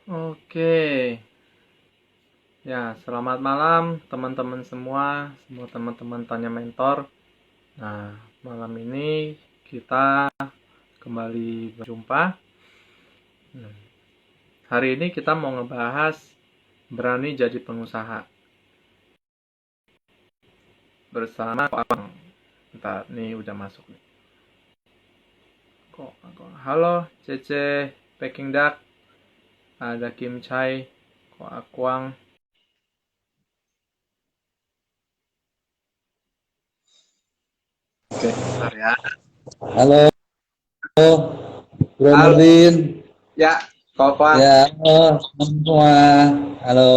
Oke, ya selamat malam teman-teman semua teman-teman tanya mentor. Nah, malam ini kita kembali berjumpa. Hari ini kita mau ngebahas berani jadi pengusaha bersama Ko Abang. Bentar, nih udah masuk nih. Halo, Cece, Peking Duck, ada Kim Chai, Ko Akwang. Oke, bentar ya. Halo, Bro Halo, Nurdin. ya, Ko Akwang. Ya, halo semua. Halo.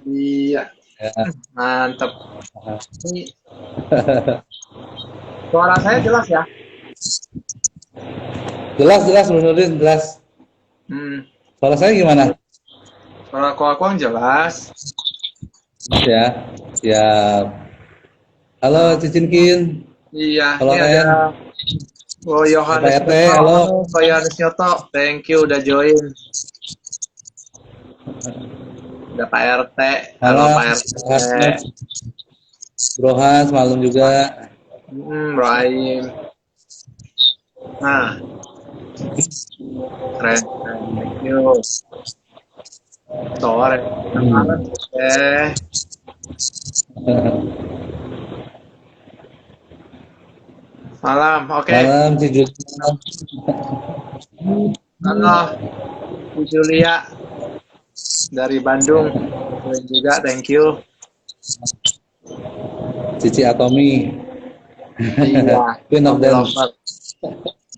Iya, Ya. mantap. Ini suara saya jelas ya? Jelas, jelas, Bro Nurdin, jelas. Hmm, Suara saya gimana? suara Ko Akwang jelas. Ya, siap. Halo, Nah, Cicinkin. iya, Halo, ini ada Ren. Ada Pak Yohanes RT, Nyoto. halo. Halo, Pak Yohanes Nyoto. Thank you udah join. Ada Pak RT. Halo Malam, Pak RT. Bro Has, malam juga. Bro Aim. Nah, keren, keren. Thank you. Sore, malam. Malam, oke. Malam, Cijuk. Halo, Bu Julia dari Bandung. Join juga, thank you. Cici Atomi. Iya, Queen of Tommy Dance. Lover.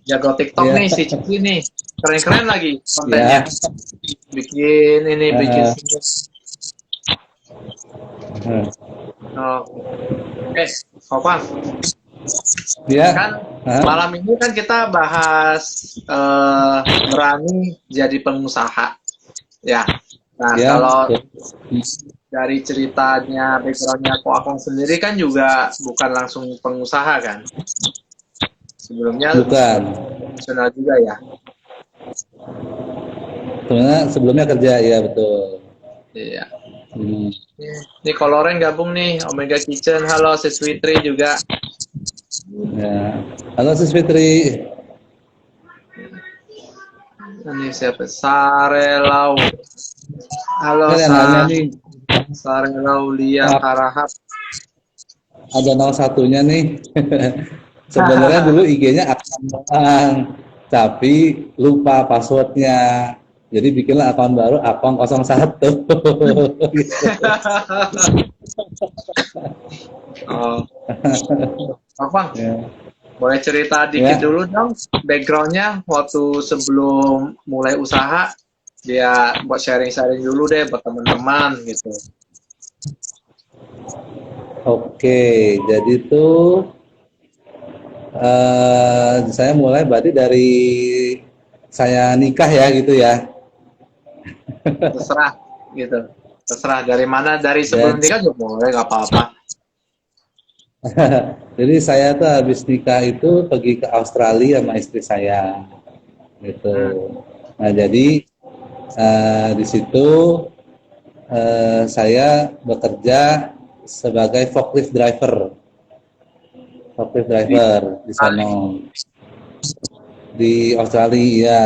Jago TikTok Ya, nih si Cici nih. Keren-keren lagi kontennya. ya. Bikin ini, bikin sini. Oh, oke, Kopang. Ya. Kan malam ini kan kita bahas berani jadi pengusaha. Ya. Nah, Ya, kalau betul. dari ceritanya, backgroundnya Kopang sendiri kan juga bukan langsung pengusaha kan. Sebelumnya Bukan. profesional juga ya. Sebenarnya sebelumnya kerja, ya betul. Iya. Hmm. Ini Koloren gabung nih, Omega Kitchen. Halo, Sis Fitri juga. Ya. Halo Sis Fitri. Ini siapa? Sarelau. Halo, Ini yang nanya nih, Sarelau Lia Harahap. ada 01-nya nih. Sebenarnya dulu IG-nya akun doang, tapi lupa passwordnya. Jadi bikinlah akun baru, akun 01. Oh, Bang, Ya. boleh cerita dikit Ya. dulu dong backgroundnya waktu sebelum mulai usaha. Dia buat sharing-sharing dulu deh buat teman-teman gitu. Oke, jadi tuh saya mulai berarti dari saya nikah ya gitu ya. Terserah gitu. Terserah dari mana, dari sebelum Jadi, nikah juga boleh, nggak apa-apa. jadi saya tuh habis nikah itu pergi ke Australia sama istri saya, gitu. Nah jadi di situ saya bekerja sebagai forklift Di driver di kali. sana di Australia. Ya.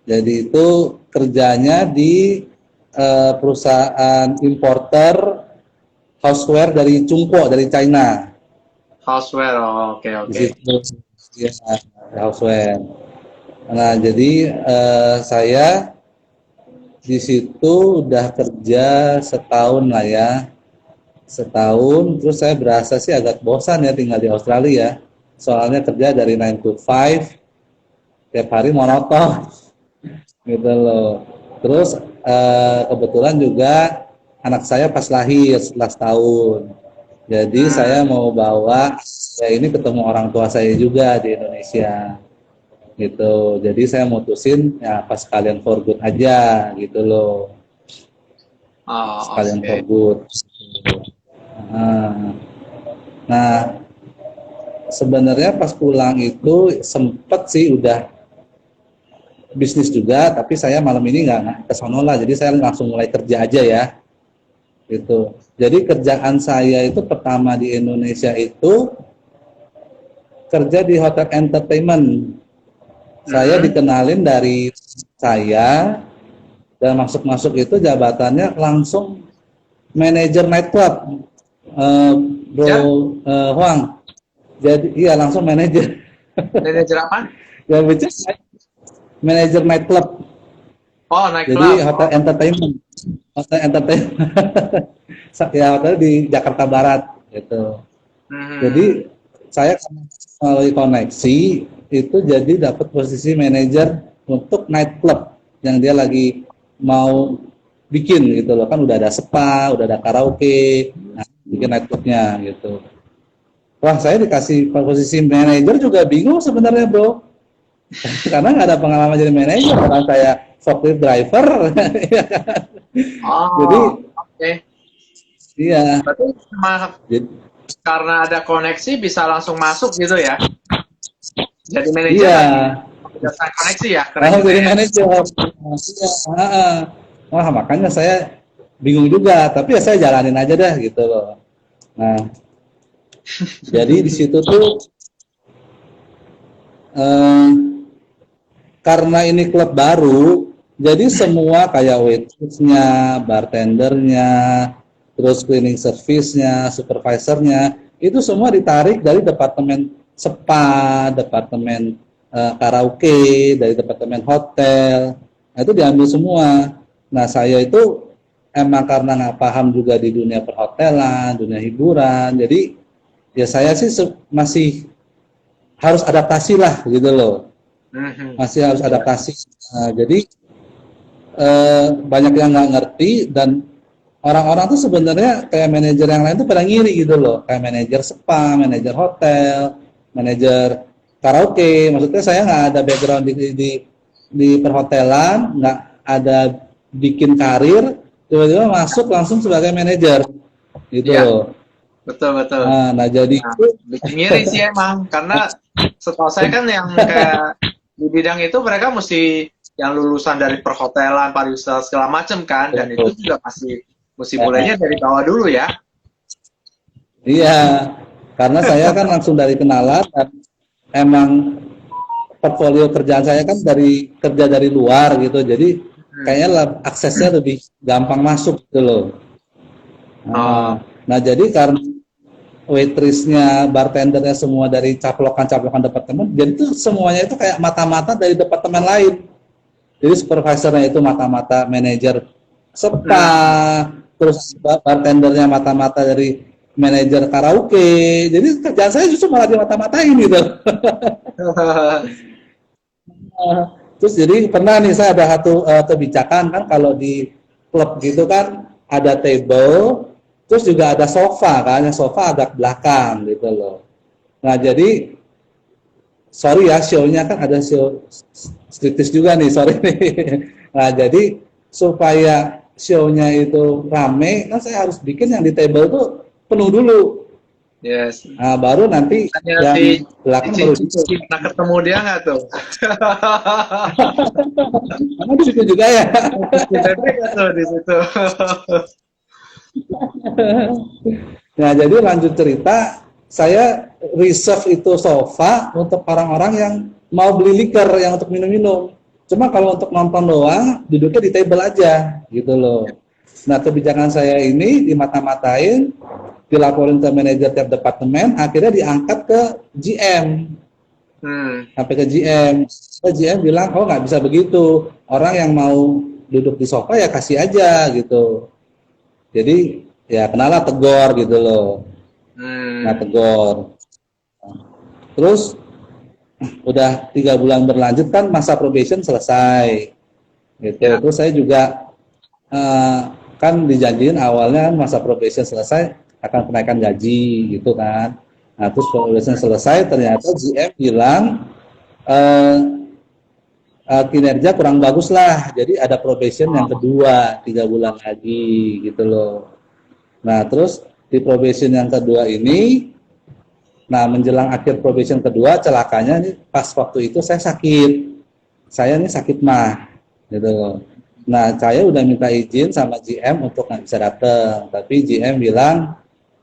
Jadi itu kerjanya di perusahaan importer houseware dari Chungpo dari China. Houseware, oh, oke Di oke. situ ya, houseware. Nah, jadi saya di situ udah kerja setahun lah ya, setahun. Terus saya berasa sih agak bosan ya tinggal di Australia. Soalnya kerja dari 9 to 5, tiap hari monoton gitu loh. Terus kebetulan juga anak saya pas lahir setelah setahun. Jadi saya mau bawa ya ini ketemu orang tua saya juga di Indonesia gitu. Jadi saya mutusin ya pas kalian for good aja gitu loh. Oh, Sekalian for oke. good. Nah, nah sebenarnya pas pulang itu sempet sih udah bisnis juga, tapi saya malam ini nggak ke sono lah, jadi saya langsung mulai kerja aja ya, gitu. Jadi kerjaan saya itu pertama di Indonesia itu kerja di hotel entertainment. Saya dikenalin dari saya dan masuk-masuk itu jabatannya langsung manajer nightclub, Bro Ya? Huang. Jadi iya langsung manajer. Manajer apa? Ya bicara manajer nightclub. Oh, Jadi nightclub. hotel entertainment. Hotel entertainment. Ya hotel di Jakarta Barat gitu. Hmm. Jadi saya melalui koneksi itu jadi dapat posisi manajer untuk nightclub yang dia lagi mau bikin gitu loh, kan udah ada spa, udah ada karaoke, nah, bikin nightclubnya gitu. Wah, saya dikasih posisi manajer juga bingung sebenarnya, Bro. Karena nggak ada pengalaman jadi manajer, karena saya forklift driver. Jadi Oh, oke. iya, Berarti cuma jadi, karena ada koneksi bisa langsung masuk gitu ya? Jadi manajer iya. lagi berdasarkan koneksi ya? Keren Kalau juga jadi ya? manajer, iya, wah makanya saya bingung juga, tapi ya saya jalanin aja dah gitu loh. Nah, jadi di situ tuh eh, karena ini klub baru, jadi semua kayak waitressnya, bartendernya, terus cleaning service-nya, supervisornya, itu semua ditarik dari departemen spa, departemen karaoke, dari departemen hotel. Nah, itu diambil semua. Nah, saya itu emang karena nggak paham juga di dunia perhotelan, dunia hiburan, jadi ya saya sih masih harus adaptasi lah gitu loh, Mhm. masih harus Ya. adaptasi. Nah, jadi banyak yang nggak ngerti dan orang-orang tuh sebenarnya kayak manajer yang lain tuh pada ngiri gitu loh, kayak manajer spa, manajer hotel, manajer karaoke. Maksudnya saya nggak ada background di perhotelan, nggak ada bikin karir, tiba-tiba masuk langsung sebagai manajer gitu Iya, loh. betul betul. Nah jadi Nah, itu bikin ngiri sih emang karena setahu saya kan yang kayak di bidang itu mereka mesti yang lulusan dari perhotelan, pariwisata segala macam kan, dan itu juga masih mesti mulainya ya, dari bawah dulu ya. iya, karena saya kan langsung dari kenalan dan emang portfolio kerjaan saya kan dari kerja dari luar gitu, jadi Hmm. kayaknya aksesnya lebih gampang masuk gitu loh. Oh, Nah jadi karena waitressnya, bartendernya semua dari caplokan-caplokan departemen, jadi itu semuanya itu kayak mata-mata dari departemen lain. Jadi supervisornya itu mata-mata manajer spa, hmm. terus bartendernya mata-mata dari manajer karaoke. Jadi kerjaan saya justru malah di mata-matain gitu. Terus jadi pernah nih saya ada satu kebijakan kan, kalau di klub gitu kan ada table, terus juga ada sofa kan, yang sofa agak belakang gitu loh. Nah jadi sorry ya, show-nya kan ada show striptease juga nih, sorry nih. Nah jadi supaya show-nya itu rame, kan saya harus bikin yang di table tuh penuh dulu. Yes. Nah baru nanti Hanya yang belakang baru ditutup. di pernah ketemu dia nggak tuh? Karena di situ juga ya. CCTV nggak tuh di situ? Nah, jadi lanjut cerita, saya reserve itu sofa untuk orang-orang yang mau beli liquor, yang untuk minum-minum. Cuma kalau untuk nonton doang, duduknya di table aja, gitu loh. Nah, kebijakan saya ini dimata-matain, dilaporin ke manajer tiap departemen, akhirnya diangkat ke GM. Hmm. Sampai ke GM. GM bilang, oh nggak bisa begitu. Orang yang mau duduk di sofa ya kasih aja, gitu. Jadi ya kenalah tegor gitu loh. Nah Hmm. tegor. Terus udah 3 bulan berlanjut kan masa probation selesai. Gitu. Ya. Terus saya juga eh, kan dijanjiin awalnya kan masa probation selesai akan kenaikan gaji gitu kan. Nah terus probation selesai ternyata GM bilang eh, kinerja kurang bagus lah. Jadi ada probation yang Oh. kedua 3 bulan lagi gitu loh. Nah, terus di probation yang kedua ini Nah, menjelang akhir probation kedua, celakanya nih pas waktu itu saya sakit. Saya nih sakit mah, gitu loh. Nah, saya udah minta izin sama GM untuk nggak bisa datang, tapi GM bilang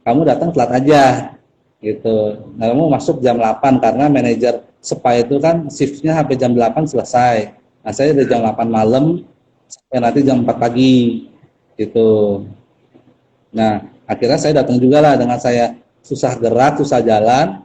kamu datang telat aja, gitu. Nah, kamu masuk jam 8 karena manajer spa itu kan shiftnya sampai jam 8 selesai. Nah, saya dari jam 8 malam sampai nanti jam 4 pagi, gitu. Nah, akhirnya saya datang juga lah dengan saya susah gerak, susah jalan.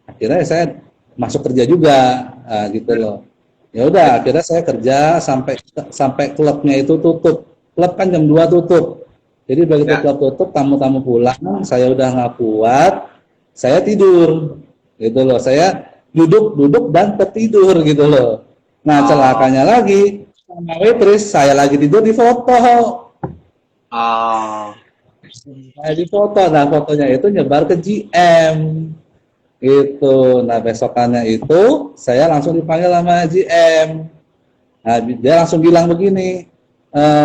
Akhirnya saya masuk kerja juga, gitu loh. Ya udah, akhirnya saya kerja sampai sampai klubnya itu tutup. Klub kan jam 2 tutup. Jadi begitu klub tutup, tamu-tamu pulang, saya udah nggak kuat, saya tidur, gitu loh. Saya duduk dan tertidur, gitu loh. Nah, celakanya lagi, sama waitress, saya lagi tidur di foto. Oh. Saya di foto, nah fotonya itu nyebar ke GM. Gitu. Nah, besokannya itu saya langsung dipanggil sama GM. Nah, dia langsung bilang begini,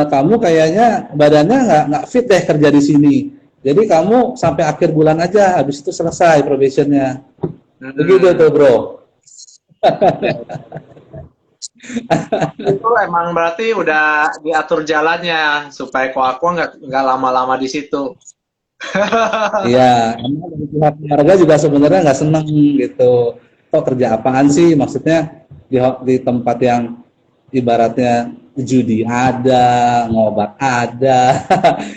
kamu kayaknya badannya nggak fit deh kerja di sini. Jadi kamu sampai akhir bulan aja, habis itu selesai probationnya. Begitu tuh, bro. Itu emang berarti udah diatur jalannya supaya kok aku nggak lama-lama di situ. Iya, emang dari pihak keluarga juga sebenarnya nggak seneng gitu. Kok kerja apaan sih? Maksudnya di tempat yang ibaratnya judi ada, ngobat ada,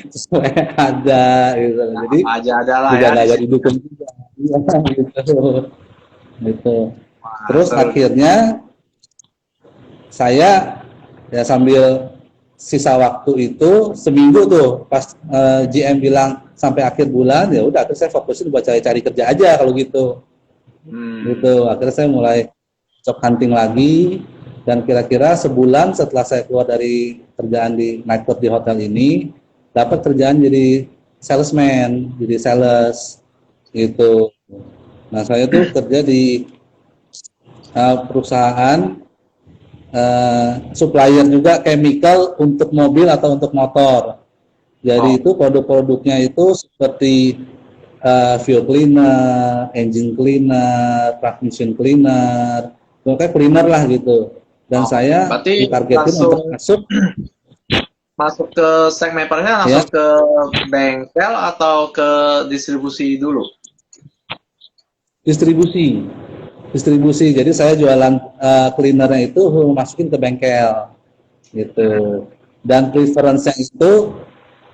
sesuai ada, gitu. Jadi Apa aja ada lah juga ya di nggak situ. didukung juga, iya, gitu. Gitu. Wah, Terus akhirnya saya ya sambil sisa waktu itu seminggu tuh pas GM bilang sampai akhir bulan, ya udah terus saya fokusin buat cari-cari kerja aja kalau gitu. Gitu. Akhirnya saya mulai job hunting lagi dan kira-kira sebulan setelah saya keluar dari kerjaan di nightclub di hotel ini, dapat kerjaan jadi salesman, jadi sales gitu. Nah, saya tuh kerja di perusahaan supplier juga chemical untuk mobil atau untuk motor. Jadi itu produk-produknya itu seperti fuel cleaner, engine cleaner, transmission cleaner, pokoknya cleaner lah gitu. Dan saya berarti ditargetin langsung untuk masuk ke segmen pernya ya langsung ke bengkel atau ke distribusi dulu? distribusi. Distribusi. Jadi saya jualan cleanernya itu masukin ke bengkel gitu. Dan preference-nya itu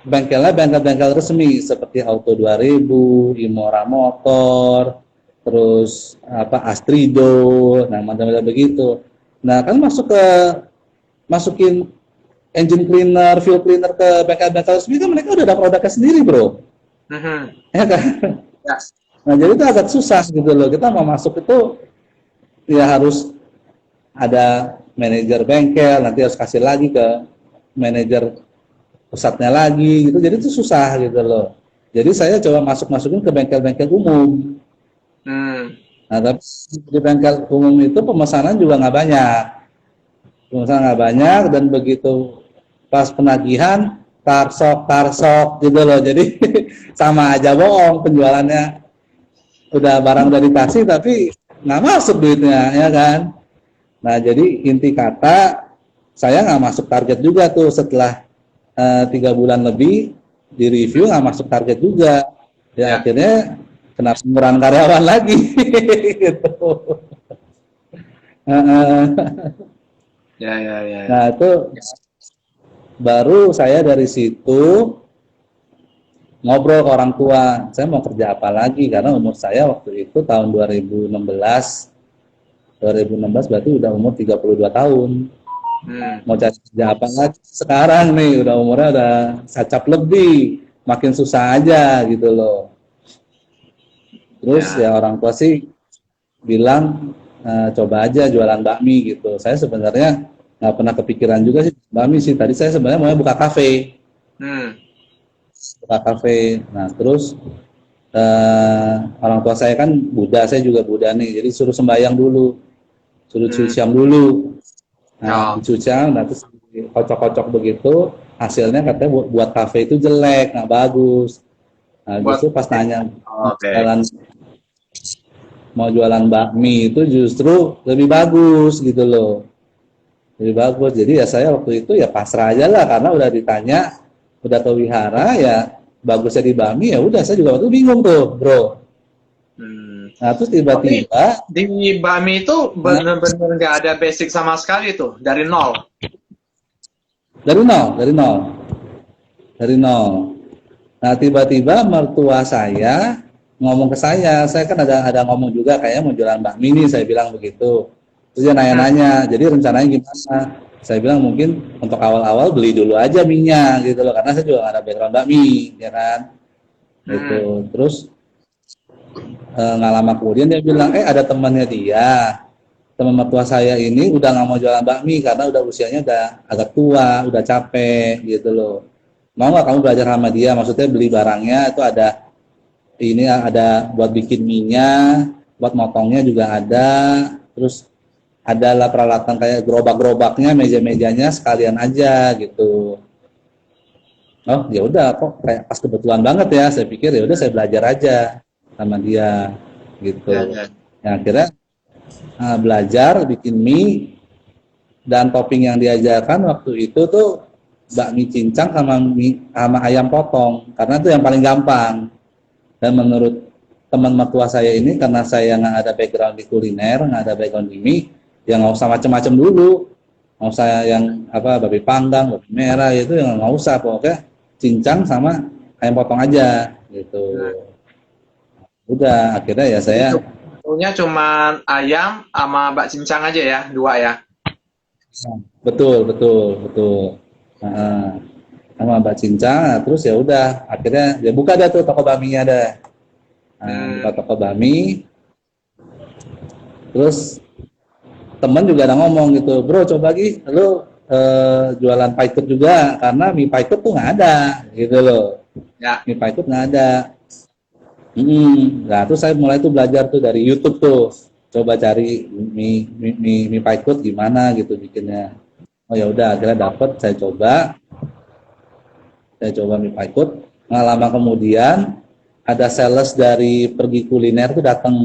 bengkelnya bengkel-bengkel resmi seperti Auto 2000, Imora Motor, terus apa Astrido, nah macam-macam begitu. Nah, kan masukin engine cleaner, fuel cleaner ke bengkel-bengkel resmi kan mereka udah ada produknya sendiri, bro. Ya kan? Ya. Nah, jadi itu agak susah gitu loh. Kita mau masuk itu ya harus ada manajer bengkel, nanti harus kasih lagi ke manajer pusatnya lagi gitu, jadi itu susah gitu loh. Jadi saya coba masukin ke bengkel-bengkel umum. Nah, tapi di bengkel umum itu pemesanan juga nggak banyak, dan begitu pas penagihan tarsok gitu loh. Jadi sama aja bohong, penjualannya udah barang udah dikasih tapi nggak masuk duitnya, ya kan. Nah, jadi inti kata saya nggak masuk target juga tuh setelah 3 bulan lebih di review nggak masuk target juga. Ya akhirnya kena pengurangan karyawan lagi. Gitu. Ya. Nah itu baru saya dari situ ngobrol ke orang tua, saya mau kerja apa lagi karena umur saya waktu itu tahun 2016 berarti udah umur 32 tahun. Mau cari kerja apa lagi sekarang nih, udah umurnya udah sacap lebih, makin susah aja gitu loh. Terus ya orang tua sih bilang coba aja jualan bakmi gitu. Saya sebenarnya nggak pernah kepikiran juga sih bakmi sih. Tadi saya sebenarnya mau buka kafe. Buka kafe. Nah terus orang tua saya kan Buddha, saya juga Buddha nih. Jadi suruh sembahyang dulu, suruh cucian dulu. Nah dicucian, nah terus kocok-kocok begitu. Hasilnya katanya buat kafe itu jelek, nggak bagus. Nah justru pas nanya jalan mau jualan bakmi itu justru lebih bagus gitu loh, lebih bagus. Jadi ya saya waktu itu ya pasrah aja lah, karena udah ditanya, udah ke wihara ya bagusnya di bakmi, ya udah saya juga waktu itu bingung tuh bro. Nah terus Tapi tiba-tiba di Bami itu benar-benar nggak ada basic sama sekali tuh, dari nol. dari nol, dari nol, dari nol. Nah tiba-tiba mertua saya ngomong ke saya kan ada ngomong juga kayaknya mau jualan bakmi nih, saya bilang begitu. Terus dia nanya-nanya, jadi rencananya gimana? Saya bilang mungkin untuk awal-awal beli dulu aja minyak gitu loh, karena saya juga nggak ada background bakmi, ya kan? Gitu. Terus nggak lama kemudian dia bilang, ada temannya dia, teman mertua saya ini udah nggak mau jualan bakmi karena udah usianya udah agak tua, udah capek gitu loh. Mau nggak kamu belajar sama dia? Maksudnya beli barangnya itu ada buat bikin minyak, buat motongnya juga ada, terus adalah peralatan kayak gerobak-gerobaknya, meja-mejanya sekalian aja gitu. Oh ya udah, kok kayak pas kebetulan banget ya, saya pikir ya udah saya belajar aja sama dia gitu. Yang akhirnya belajar bikin mie, dan topping yang diajarkan waktu itu tuh bakmi cincang sama ayam potong, karena itu yang paling gampang. Dan menurut teman mertua saya ini, karena saya nggak ada background di kuliner, nggak ada background di mie, ya nggak usah macem-macem dulu, nggak usah yang babi panggang, babi merah, itu yang nggak usah, pokoknya cincang sama ayam potong aja gitu. Udah akhirnya ya saya Punya cuma ayam sama bak cincang aja ya, 2 ya. betul. Sama Mbak Cincang, terus ya udah akhirnya ya buka dah tuh toko baminya dah. Buka toko bami, terus temen juga ada ngomong gitu, bro coba lagi lu jualan paitut juga, karena mie paitut tuh nggak ada gitu loh. Ya. Mie paitut nggak ada. Nah terus saya mulai tuh belajar tuh dari YouTube tuh, coba cari mie paitut gimana gitu bikinnya. Oh ya udah akhirnya dapet, saya coba mie paitut. Nggak lama kemudian ada sales dari Pergi Kuliner tuh datang.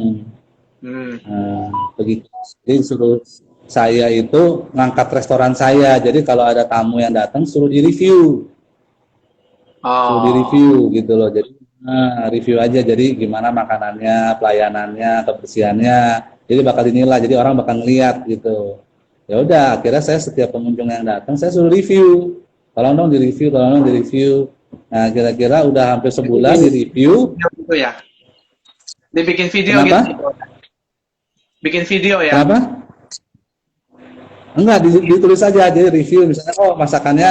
Jadi suruh saya itu ngangkat restoran saya. Jadi kalau ada tamu yang datang suruh di-review. Suruh di-review gitu loh. Jadi review aja. Jadi gimana makanannya, pelayanannya, kebersihannya. Jadi bakal dinilai. Jadi orang bakal ngeliat gitu. Ya udah, akhirnya saya setiap pengunjung yang datang saya suruh review. Tolong dong di-review. Nah, kira-kira udah hampir sebulan di-review. Gitu ya. Dibikin video. Kenapa? Gitu. Bikin video ya? Kenapa? Enggak, ditulis aja, jadi review misalnya, masakannya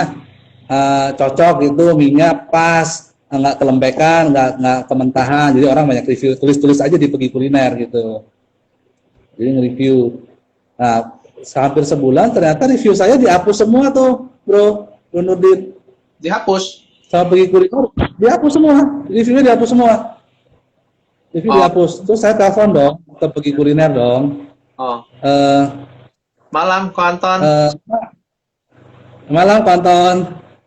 cocok gitu, minyak pas, enggak kelempekan, enggak kementahan. Jadi orang banyak review, tulis aja di Pergi Kuliner gitu. Jadi nge-review. Nah, hampir sebulan ternyata review saya dihapus semua tuh, Bro Nurdin. Dihapus? Sama Pergi Kuliner, dihapus semua. Reviewnya dihapus semua. Review dihapus. Terus saya telepon dong ke Pergi Kuliner dong. Malam Konton. Malam Konton.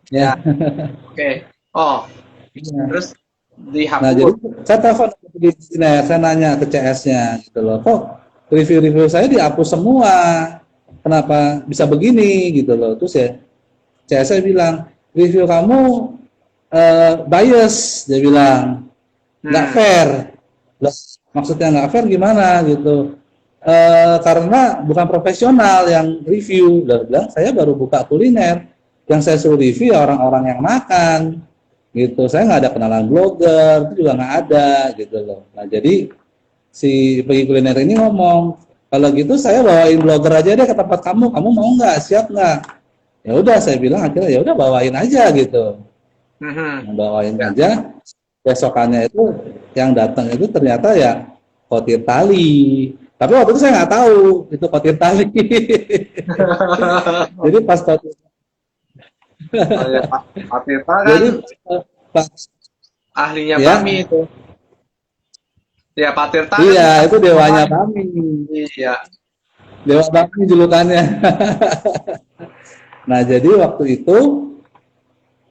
Ya. Oke. Terus dihapus. Nah jadi saya telepon ke Pergi Kuliner, saya nanya ke CS-nya gitu loh. Kok review saya dihapus semua? Kenapa bisa begini gitu loh? Terus ya CS saya bilang, review kamu bias, dia bilang nggak fair. Maksudnya nggak fair gimana gitu? Karena bukan profesional yang review. Dan bilang saya baru buka kuliner, yang saya suruh review ya orang-orang yang makan gitu. Saya nggak ada kenalan blogger, itu juga nggak ada gitu loh. Nah jadi si Pergi Kuliner ini ngomong, kalau gitu saya bawain blogger aja deh ke tempat kamu mau nggak, siap nggak? Ya udah, saya bilang akhirnya ya udah bawain aja gitu. Bawain aja. Besokannya itu yang datang itu ternyata ya kotir tali. Tapi waktu itu saya nggak tahu itu kotir tali. Jadi pas kotir tali kan ahlinya Bami itu. Ya Pak Tirta. Iya, itu dewanya Bami. Iya. Dewa Bami julukannya. Nah jadi waktu itu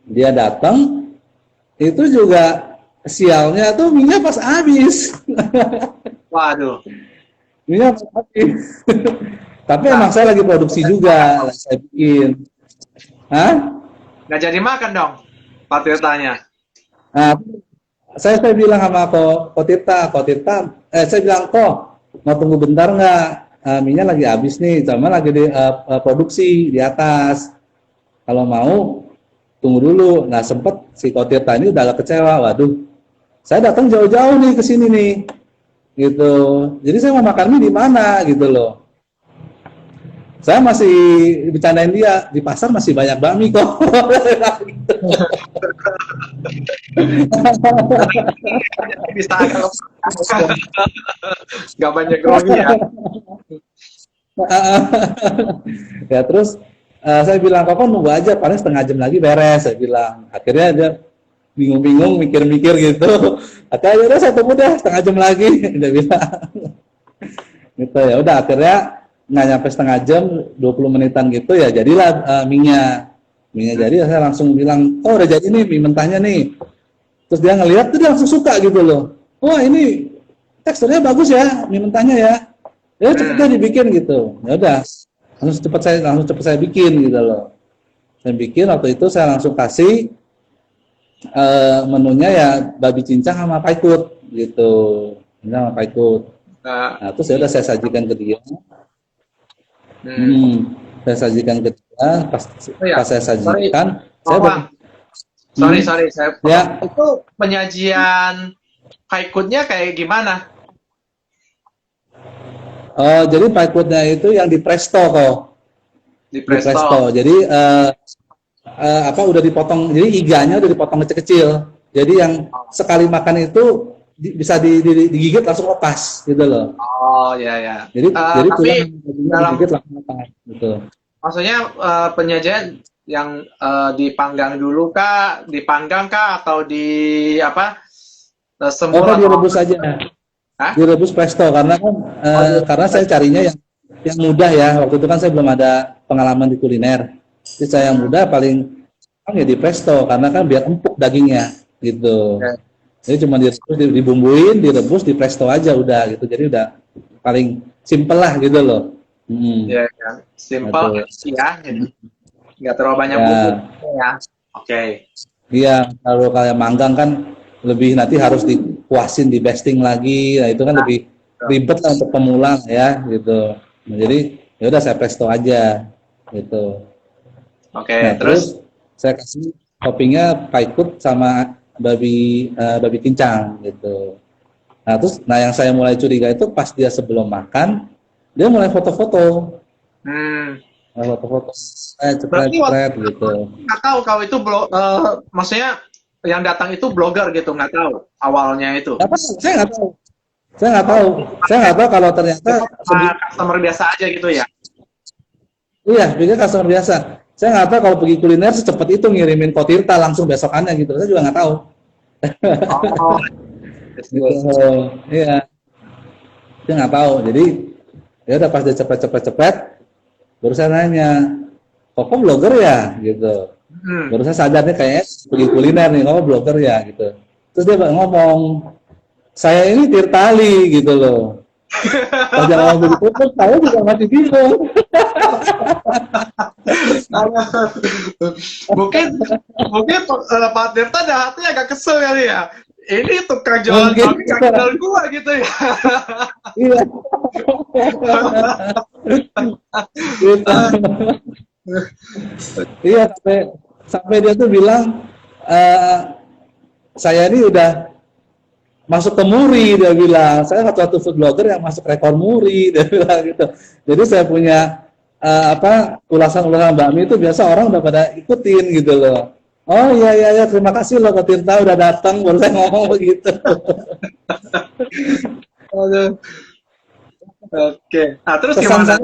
dia datang, itu juga sialnya tuh minyak pas habis. Waduh. Minyak habis. Tapi Nah, emang saya lagi produksi juga, lagi saya bikin. Hah? nggak jadi makan dong, Pak Tirtanya. Nah, saya bilang sama Ko Tirta, saya bilang kok mau tunggu bentar nggak? Minyak lagi habis nih, sama lagi di produksi di atas. Kalau mau tunggu dulu. Nah sempet si Ko Tirta ini udah agak kecewa, waduh, saya datang jauh-jauh nih ke sini nih, gitu. Jadi saya mau makan mie di mana gitu loh. Saya masih bercandain dia, di pasar masih banyak bakmi kok. Bisa agak nggak banyak grogi ya. Ya terus saya bilang kok nunggu aja, paling setengah jam lagi beres, saya bilang. Akhirnya dia bingung-bingung mikir-mikir gitu. Akhirnya udah saya tunggu deh setengah jam lagi, dia bilang. Gitu ya udah, akhirnya nggak nyampe setengah jam, 20 menitan gitu ya jadilah minyak jadi. Saya langsung bilang, oh udah jadi nih mie mentahnya nih. Terus dia ngelihat tuh, dia langsung suka gitu loh. Wah ini teksturnya bagus ya mie mentahnya ya. Ya cepet deh dibikin gitu. Ya udah, langsung cepet saya bikin gitu loh. Saya bikin waktu itu, saya langsung kasih menunya ya babi cincang sama paikut gitu. Ini sama paikut. Nah terus ya udah saya sajikan ke dia. Saya sajikan ke dia. Pas saya sajikan, sorry, saya ya. itu penyajian paikutnya kayak gimana? Jadi paikutnya itu yang di presto kok. Di presto. Jadi udah dipotong, jadi iganya udah dipotong kecil-kecil. Jadi yang sekali makan itu bisa digigit langsung lepas gitu loh. Oh ya ya. Jadi tapi dalam digigit langsung lepas gitu. Maksudnya penyajian yang dipanggang dulu kah, dipanggang kah, atau di apa? Semula Direbus aja. Hah? Direbus presto karena kan karena saya carinya yang mudah ya. Waktu itu kan saya belum ada pengalaman di kuliner. Jadi saya yang mudah paling ya di presto karena kan biar empuk dagingnya gitu. Okay. Jadi cuma dibumbuin, direbus, di presto aja udah gitu. Jadi udah paling simple lah gitu loh. Ya, simple ya. Nggak terlalu banyak bumbu ya. Oke. Iya, kalau kayak manggang kan lebih nanti harus dipuasin, di basting lagi. Nah, itu kan lebih ribet lah untuk pemula ya gitu. Nah, jadi ya udah saya presto aja gitu. Oke, nah, terus saya kasih toppingnya paikut sama babi cincang gitu. Nah, terus yang saya mulai curiga itu pas dia sebelum makan, dia mulai foto-foto. Foto-foto, cepet gitu. Nggak tahu kalau itu maksudnya yang datang itu blogger gitu, nggak tahu awalnya itu. Saya nggak tahu. Saya nggak tahu kalau ternyata customer biasa aja gitu ya. Iya, pikir customer biasa. Saya nggak tahu kalau pergi kuliner secepat itu ngirimin Ko Tirta langsung besokannya gitu. Saya juga nggak tahu. Oh. Gitu. Iya. Saya nggak tahu. Jadi ya udah pas dia cepet, baru saya nanya, kok blogger ya gitu. Baru saya sadar nih kayaknya pergi kuliner nih, kok blogger ya gitu. Terus dia ngomong, saya ini Tirtali gitu loh. Kalau ngomong begitu pun saya juga masih bingung. mungkin Pak Tirta hatinya agak kesel kali ya. Ini tukang jualan babi gak kenal gua gitu ya. Iya. Iya, sampai dia tuh bilang, saya ini udah masuk ke Muri, dia bilang. Saya satu food blogger yang masuk rekor Muri, dia bilang gitu. Jadi saya punya ulasan-ulasan bakmi itu biasa orang udah pada ikutin gitu loh. Oh iya, terima kasih loh Ko Tirta udah datang, baru saya ngomong begitu. Oke. Nah, terus gimana?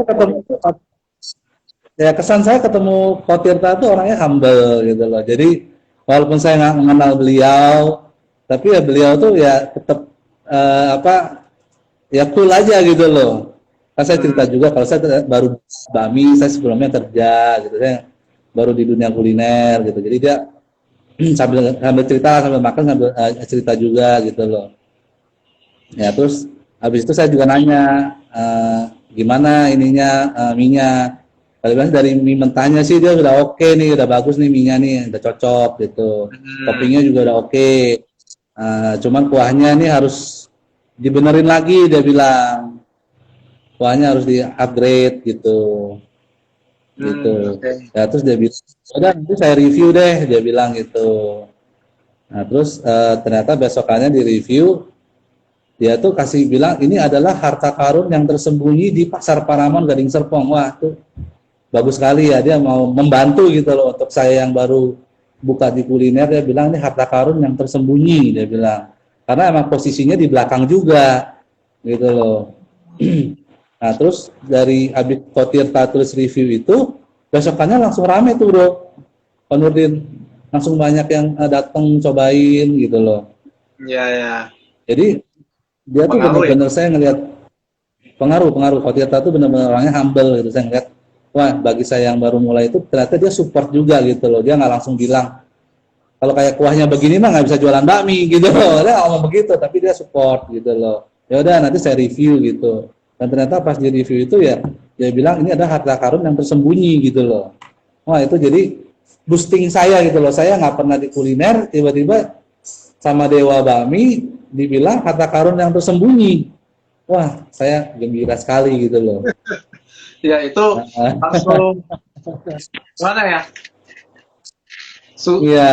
Kesan saya ketemu Ko Tirta itu orangnya humble gitu loh. Jadi walaupun saya nggak mengenal beliau, tapi ya beliau tuh ya tetap ya cool aja gitu loh. Kan saya cerita juga kalau saya baru bakmi, saya sebelumnya kerja gitu, saya baru di dunia kuliner gitu. Jadi dia sambil cerita, sambil makan, sambil cerita juga gitu loh. Ya terus habis itu saya juga nanya, gimana ininya mie-nya. Kalau bilang dari mie mentahnya sih dia udah oke nih, udah bagus nih mie-nya nih, udah cocok gitu. Toppingnya juga udah oke. Cuman kuahnya nih harus dibenerin lagi, dia bilang. Kuahnya harus di-upgrade gitu. Gitu. Oke. Ya, terus dia bilang, udah nanti saya review deh, dia bilang gitu. Nah, terus ternyata besokannya di review, dia tuh kasih bilang ini adalah harta karun yang tersembunyi di Pasar Paramount Gading Serpong. Wah, tuh bagus sekali ya, dia mau membantu gitu loh untuk saya yang baru buka di kuliner. Dia bilang ini harta karun yang tersembunyi, dia bilang. Karena emang posisinya di belakang juga gitu loh. Nah, terus dari abis Kotirta tulis review itu, besokannya langsung rame tuh bro, Pak Nurdin. Langsung banyak yang datang cobain gitu loh. Iya, ya. Jadi dia tuh Pengaruh ya? benar-benar saya ngelihat pengaruh Kotirta tuh benar-benar orangnya humble gitu. Saya ngeliat, wah bagi saya yang baru mulai itu ternyata dia support juga gitu loh. Dia nggak langsung bilang, kalau kayak kuahnya begini mah nggak bisa jualan bakmi gitu loh. Dia nggak ngomong begitu, tapi dia support gitu loh. Ya udah nanti saya review gitu. Dan ternyata pas di review itu ya dia bilang ini ada harta karun yang tersembunyi gitu loh. Wah itu jadi boosting saya gitu loh. Saya nggak pernah di kuliner, tiba-tiba sama Dewa Bakmi dibilang harta karun yang tersembunyi. Wah saya gembira sekali gitu loh. Ya itu langsung mana ya? Iya.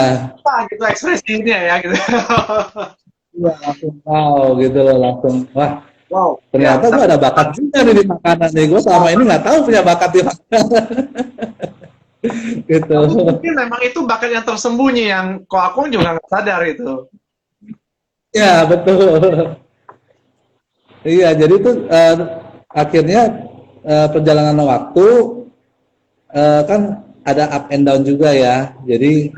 Gitu ekspresinya ya gitu. Iya langsung tahu gitu loh, langsung wah. Wow. Ternyata gue ada bakat juga nih di makanan nih. Gue selama ini nggak tahu punya bakat di makanan. Gitu. Mungkin memang itu bakat yang tersembunyi yang kok aku juga nggak sadar itu. Ya betul. Iya jadi itu akhirnya perjalanan waktu kan ada up and down juga ya. Jadi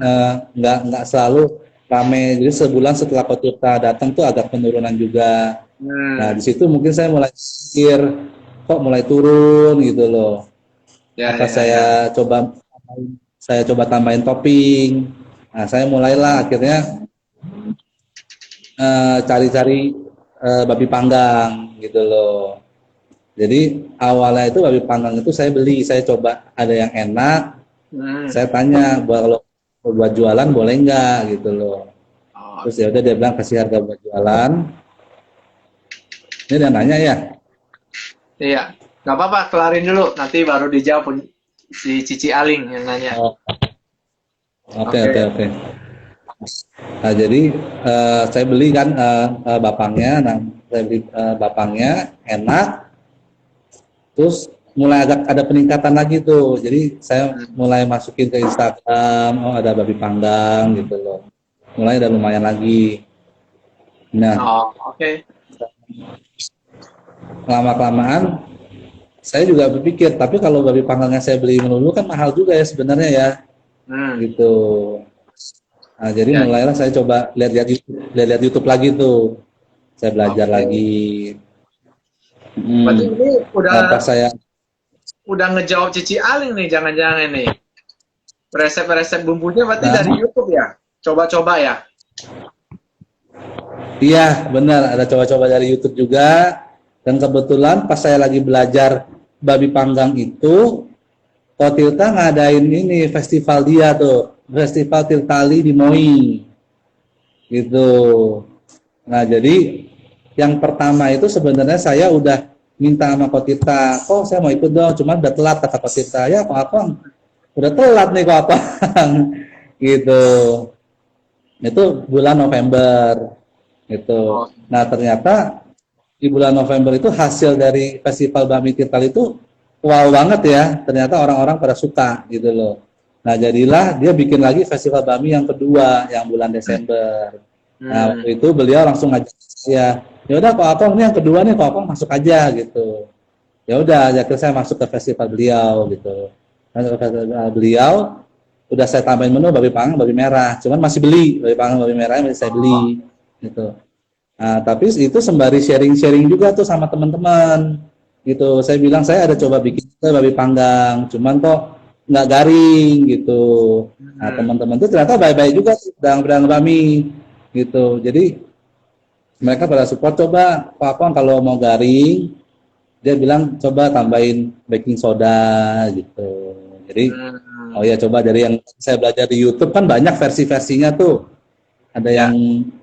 nggak selalu rame. Jadi sebulan setelah Kotirta datang tuh agak penurunan juga. Nah di situ mungkin saya mulai pikir kok mulai turun gitu loh. Maka saya coba tambahin topping. Nah saya mulailah akhirnya cari-cari babi panggang gitu loh. Jadi awalnya itu babi panggang itu saya beli, saya coba ada yang enak. Saya tanya kalau buat jualan boleh nggak gitu loh. Terus ya udah dia bilang kasih harga buat jualan. Ini dia nanya ya? Iya, nggak apa-apa, kelarin dulu, nanti baru dijawab si Cici Aling yang nanya. Oke. Nah jadi saya beli kan bapangnya, nah saya beli bapangnya enak, terus mulai agak ada peningkatan lagi tuh. Jadi saya mulai masukin ke Instagram, oh ada babi panggang gitu loh. Mulai udah lumayan lagi. Nah, Oke. lama-kelamaan saya juga berpikir, tapi kalau babi panggangnya saya beli melulu kan mahal juga ya sebenarnya ya. Gitu. Nah, jadi mulailah saya coba lihat YouTube lagi tuh. Saya belajar lagi. Berarti ini saya udah ngejawab Cici Aling nih, jangan-jangan nih. Resep-resep bumbunya berarti dari YouTube ya? Coba-coba ya? Iya, benar. Ada coba-coba dari YouTube juga. Dan kebetulan pas saya lagi belajar babi panggang itu, Kotirta ngadain ini festival dia tuh, festival Tirtali di Moi, gitu. Nah jadi yang pertama itu sebenarnya saya udah minta sama Kotirta, oh saya mau ikut dong, cuman udah telat kata Kotirta, ya kok Akong udah telat nih kok Akong, gitu. Itu bulan November, gitu. Nah ternyata di bulan November itu hasil dari festival Bakmi Tirtali itu wow banget ya, ternyata orang-orang pada suka gitu loh. Nah jadilah dia bikin lagi festival Bakmi yang kedua yang bulan Desember. Nah waktu itu beliau langsung ngajak saya, ya udah Kok Akong ini yang kedua nih, Kok Akong masuk aja gitu. Ya udah, akhirnya saya masuk ke festival beliau gitu. Masuk ke festival beliau, udah saya tambahin menu babi panggang, babi merah, cuman masih beli babi panggang, babi merah masih saya beli gitu. Nah, tapi itu sembari sharing-sharing juga tuh sama teman-teman gitu. Saya bilang saya ada coba bikin babi panggang, cuman kok nggak garing gitu. Nah, teman-teman tuh ternyata baik-baik juga pedang-pedang Bakmi gitu. Jadi mereka pada support, coba Pak Akong kalau mau garing dia bilang coba tambahin baking soda gitu. Jadi oh ya coba dari yang saya belajar di YouTube kan banyak versi-versinya tuh. Ada Ya. yang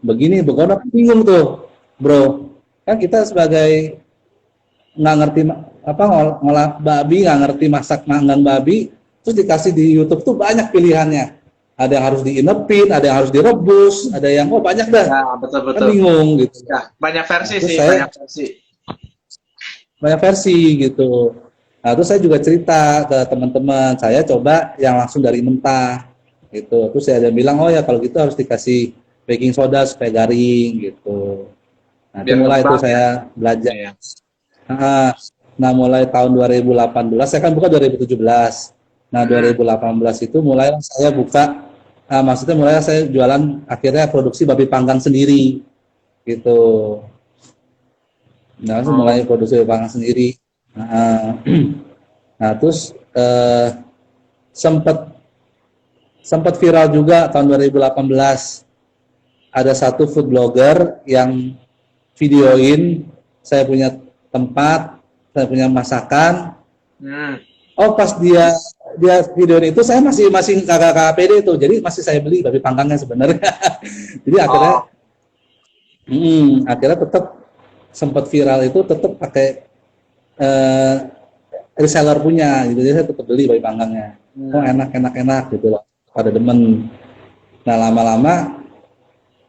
begini, begono, bingung tuh, bro. Kan kita sebagai nggak ngerti apa ngolah babi, nggak ngerti masak manggang babi, terus dikasih di YouTube tuh banyak pilihannya. Ada yang harus diinepin, ada yang harus direbus, ada yang oh banyak dah. Ya, betul Kan betul. bingung gitu. Ya, banyak Nah, versi terus sih, saya banyak versi. banyak versi gitu. Nah, terus saya juga cerita ke teman-teman, saya coba yang langsung dari mentah gitu. Terus saya ada bilang, oh ya kalau gitu harus dikasih baking soda supaya garing gitu. Nah, itu Biar mulai itu ngembang ya. saya belajar. Iya. Nah, mulai tahun 2018, saya kan buka 2017. Nah, Hmm. 2018 itu mulai saya buka, maksudnya mulai saya jualan, akhirnya produksi babi panggang sendiri gitu. Nah, saya Oh, mulai produksi babi panggang sendiri. Nah, nah terus sempat sempat viral juga tahun 2018. Ada satu food blogger yang videoin saya punya tempat, saya punya masakan. hmm. Oh pas dia videoin itu saya masih masih kakak pede itu, jadi masih saya beli babi pangkangnya sebenarnya. Jadi Oh, akhirnya tetap sempat viral itu tetap pakai eh, reseller punya gitu, jadi saya tetap beli babi pangkangnya. Oh hmm. enak enak enak gitu loh, pada demen. Nah lama-lama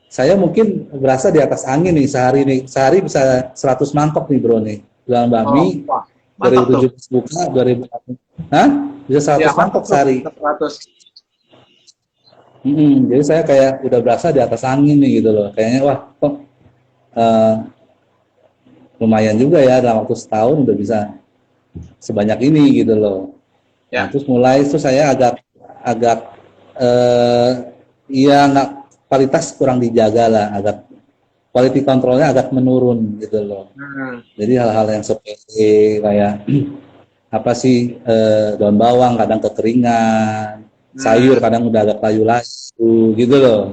saya mungkin berasa di atas angin sehari bisa 100 mangkok nih bro nih, jualan Oh, bami. wah, mantap tuh. 2017 buka, 2008, hah? Bisa Ya, 100 mantap mangkok tuh, sehari. 100. Jadi saya kayak udah berasa di atas angin nih gitu loh. Kayaknya wah kok eh, lumayan juga ya dalam waktu setahun udah bisa sebanyak ini gitu loh. Nah Ya. terus mulai itu saya agak agak eh, ya nggak, kualitas kurang dijaga lah, agak quality controlnya agak menurun gitu loh. Hmm. Jadi hal-hal yang sepele kayak apa sih daun bawang kadang kekeringan, sayur Hmm. kadang udah agak layu-layu gitu loh.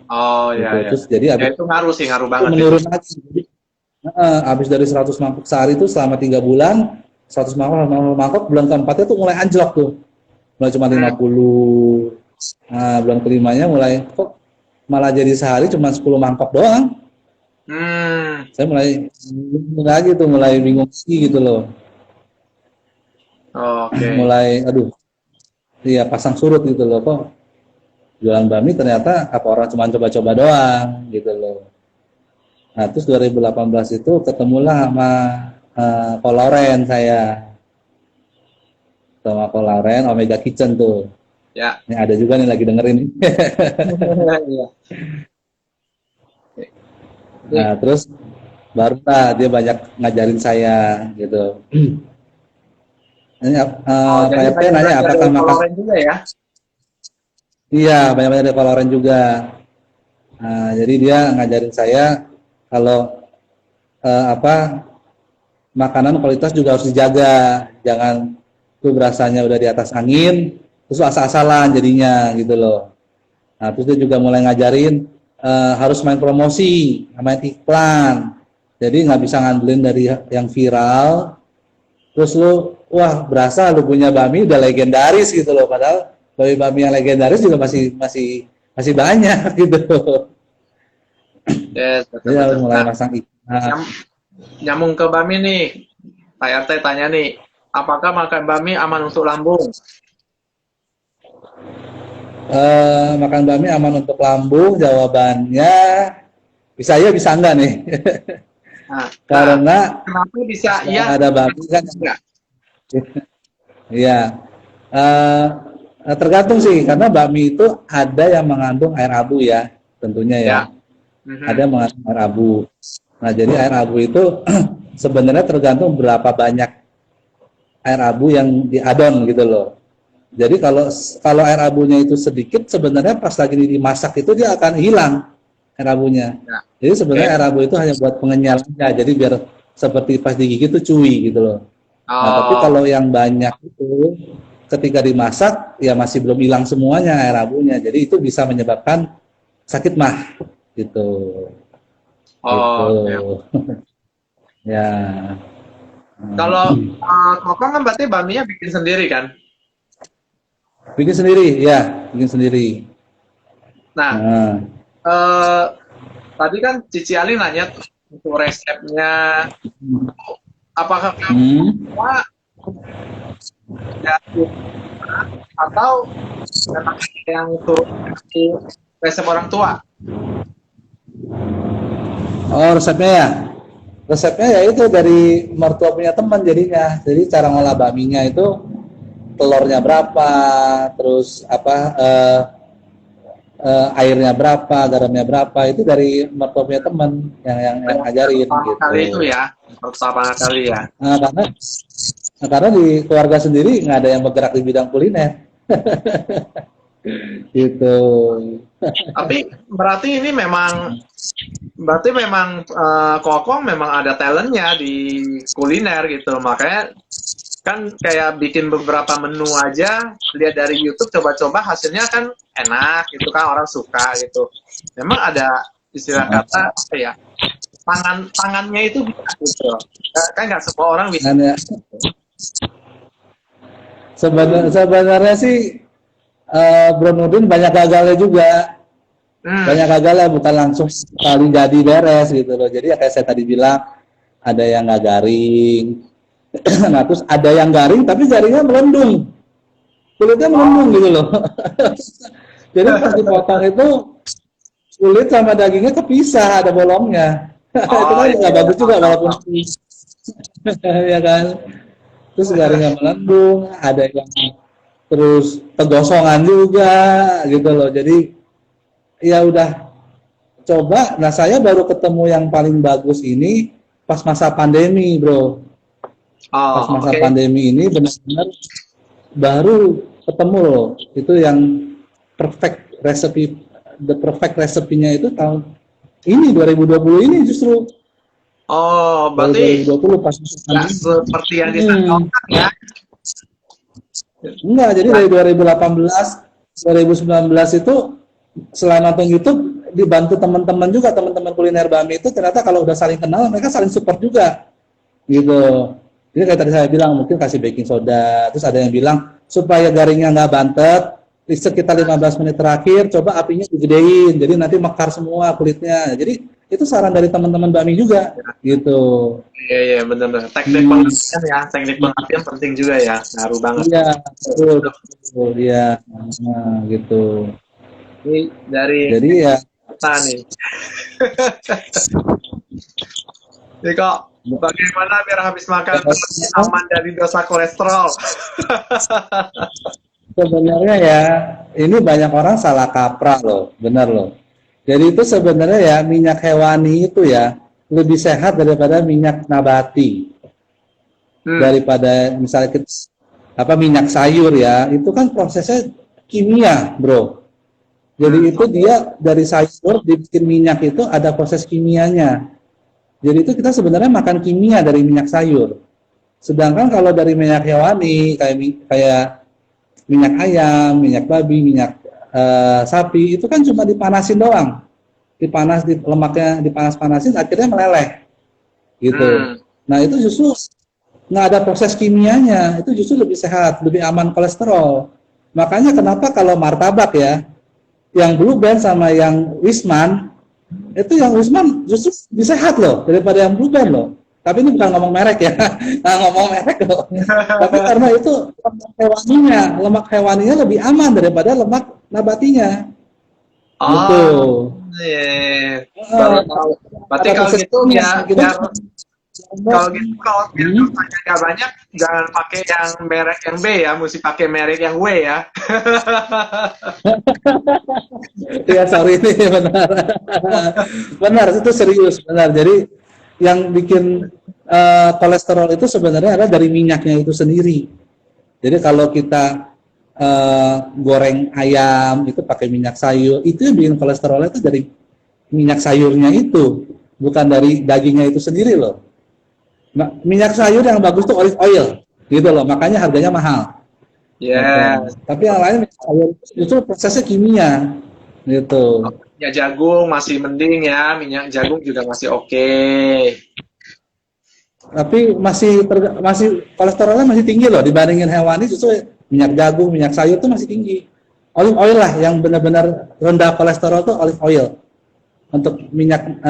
Oh, ya, Gitu. ya. Terus jadi Ya, habis itu ngaruh sih, ngaruh itu banget itu. menurun lagi. Jadi, habis dari 100 mangkok sehari itu selama 3 bulan, 100 mangkok, bulan keempatnya tuh mulai anjlok tuh. Mulai cuma Hmm. 50. Nah, bulan kelimanya mulai kok malah jadi sehari cuma 10 mangkok doang. Hmm. Saya mulai bingung lagi tuh, mulai bingung sih gitu loh. Oke. Mulai aduh, iya pasang surut gitu loh kok jualan bami ternyata apa orang cuma coba-coba doang gitu loh. Nah terus 2018 itu ketemulah sama Koloren saya, sama Koloren Omega Kitchen tuh. Ya. Ini ada juga nih lagi dengerin. Iya. Nah Nih, terus barulah dia banyak ngajarin saya gitu. Ini oh, jadi Pak RT banyak nanya belajar apakah dari makan, Valorant juga ya? iya banyak-banyak dari Koloren juga. Nah, jadi dia ngajarin saya kalau apa makanan kualitas juga harus dijaga, jangan tuh berasanya udah di atas angin terus asal-asalan jadinya gitu loh. Nah terus dia juga mulai ngajarin harus main promosi, main iklan, jadi nggak bisa ngandelin dari yang viral terus lu wah berasa lu punya bami udah legendaris gitu loh, padahal bami yang legendaris juga masih banyak gitu. Yes, Jadi harus betul-betul. mulai Nah, masang iklan. nyam- nyambung ke Bami nih. Pak RT tanya nih, apakah makan Bami aman untuk lambung? Makan bakmi aman untuk lambung? Jawabannya bisa ya bisa enggak nih. Nah, Karena kenapa bisa yang iya, ada bakmi kenapa kan, enggak? ya tergantung sih, karena bakmi itu ada yang mengandung air abu ya, tentunya ya. Ya. Ada Mhm. yang mengandung air abu. Nah, jadi air abu itu sebenarnya tergantung berapa banyak air abu yang diadon gitu loh. Jadi kalau kalau air abunya itu sedikit, sebenarnya pas lagi dimasak itu dia akan hilang air abunya. Ya. Jadi sebenarnya Oke. air abu itu hanya buat pengenyal aja. Jadi biar seperti pas digigit itu cuy gitu loh. Nah, tapi Oh, kalau yang banyak itu ketika dimasak ya masih belum hilang semuanya air abunya. Jadi itu bisa menyebabkan sakit mah gitu. Gitu. oke. Ya. Kalau Kokong kan berarti baminya bikin sendiri kan? Bikin sendiri, ya, bikin sendiri. Nah, Nah, tadi kan Cici Ali nanya tuh untuk resepnya, apakah kamu hmm. semua dari atau memang yang turun dari resep orang tua? Oh, resepnya ya? Resepnya ya itu dari mertua punya teman jadinya. Jadi cara ngolah bakminya itu telurnya berapa, terus apa airnya berapa, garamnya berapa, itu dari mertua punya teman yang ngajarin Pertama gitu. kali itu ya, pertama kali ya. Nah, karena di keluarga sendiri nggak ada yang bergerak di bidang kuliner. Gitu. Tapi berarti ini memang Kokong memang ada talentnya di kuliner gitu. Makanya kan kayak bikin beberapa menu aja, lihat dari YouTube coba-coba hasilnya kan enak gitu kan, orang suka gitu. Memang ada istilah kata apa ya, tangannya itu bisa gitu. Kan nggak semua orang bisa. Dan ya, sebenarnya sih Bro Nurdin banyak gagalnya juga. Banyak gagalnya, bukan langsung sekali jadi beres gitu loh. Jadi ya kayak saya tadi bilang, ada yang nggak garing. Nah, terus ada yang garing tapi jaringnya melendung. Kulitnya melendung gitu loh. Jadi pas dipotong itu kulit sama dagingnya kepisah, ada bolongnya. Itu Oh kan nggak iya, bagus juga walaupun ya kan. Terus garingnya melendung, ada yang terus tegosongan juga gitu loh. Jadi ya udah coba. Nah, saya baru ketemu yang paling bagus ini pas masa pandemi, bro. Pas oh masa oke. pandemi ini benar-benar baru ketemu loh. Itu yang perfect recipe, the perfect recipe-nya itu tahun ini 2020 ini justru. Oh Baru berarti 2020 pas masa nggak pandemi. seperti yang disangka ya. Enggak, jadi dari 2018, 2019 itu selama nonton YouTube dibantu teman-teman juga, teman-teman kuliner Bami itu ternyata kalau udah saling kenal mereka saling support juga gitu. Jadi kayak tadi saya bilang mungkin kasih baking soda, terus ada yang bilang supaya garingnya nggak bantet, di sekitar 15 menit terakhir coba apinya digedein, jadi nanti mekar semua kulitnya. Jadi itu saran dari teman-teman Bami juga gitu. Iya iya benar-benar. Teknik pengapian ya, teknik pengapian penting juga ya, ngaruh banget. Iya, betul, betul, iya, nah, gitu. Ini dari Jadi ya kita nih. Jadi kok bagaimana biar habis makan terus aman dari dosa kolesterol? sebenarnya ya ini banyak orang salah kaprah loh, benar loh. Jadi itu sebenarnya ya minyak hewani itu ya lebih sehat daripada minyak nabati, daripada misalnya kita, apa minyak sayur ya itu kan prosesnya kimia, bro. Jadi itu dia dari sayur dibikin minyak itu ada proses kimianya. Jadi itu kita sebenarnya makan kimia dari minyak sayur. Sedangkan kalau dari minyak hewani kayak minyak ayam, minyak babi, minyak sapi itu kan cuma dipanasin doang. Lemaknya dipanas-panasin akhirnya meleleh gitu. Nah, itu justru nggak ada proses kimianya, itu justru lebih sehat, lebih aman kolesterol. Makanya kenapa kalau martabak ya, yang Blue Band sama yang Wisman, itu yang Wisman justru lebih sehat loh daripada yang Blue Band loh. Tapi ini bukan ngomong merek ya, nah, ngomong merek loh. Tapi karena itu lemak hewaninya lebih aman daripada lemak nabatinya. Oh, Gitu. iya. Baru tahu. Berarti kalau gitu ya, kalau biar dosanya nggak banyak, jangan pakai yang merek yang B ya, mesti pakai merek yang W ya. Ya sorry ini benar. Benar itu serius benar. Jadi yang bikin kolesterol itu sebenarnya adalah dari minyaknya itu sendiri. Jadi kalau kita goreng ayam itu pakai minyak sayur, itu yang bikin kolesterolnya itu dari minyak sayurnya itu, bukan dari dagingnya itu sendiri loh. Nah, minyak sayur yang bagus tuh olive oil, gitu loh. Makanya harganya mahal. Ya. Gitu. Tapi yang lain minyak sayur itu prosesnya kimia, gitu. Minyak jagung masih mending ya, minyak jagung juga masih oke. Tapi masih kolesterolnya masih tinggi loh dibandingin hewani. Justru minyak jagung, minyak sayur tuh masih tinggi. Olive oil lah yang benar-benar rendah kolesterol tuh olive oil untuk minyak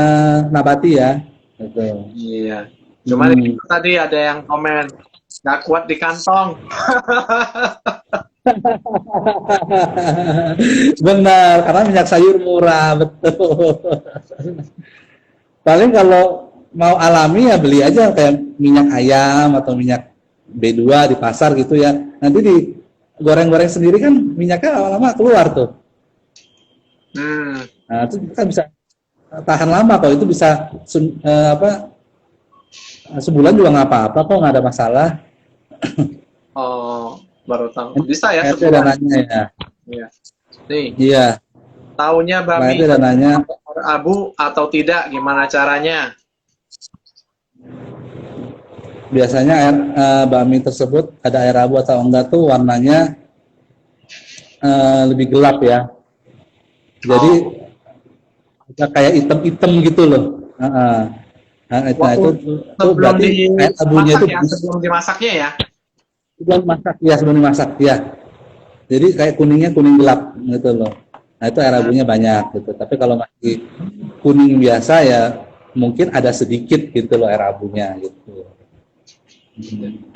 nabati ya. Gitu. Iya. Cuman itu tadi ada yang komen nggak kuat di kantong. Benar, karena minyak sayur murah, betul. Paling kalau mau alami ya beli aja kayak minyak ayam atau minyak B2 di pasar gitu ya. Nanti di goreng-goreng sendiri kan minyaknya lama-lama keluar tuh. Nah, itu kita bisa tahan lama kok, itu bisa sebulan juga nggak apa-apa kok, nggak ada masalah. Oh, baru tahu. Bisa ya Itu dananya ya. Iya. Nih. Iya. Taunya Bami dananya abu atau tidak, gimana caranya? Biasanya bami tersebut ada air abu atau enggak tuh warnanya lebih gelap ya. Jadi kayak hitam-hitam gitu loh. Nah, itu berarti air abunya itu ya, sebelum dimasaknya ya. Sebelum dimasak ya. Jadi kayak kuningnya kuning gelap gitu loh. Nah, itu air abunya banyak gitu. Tapi kalau masih kuning biasa ya mungkin ada sedikit gitu loh air abunya gitu.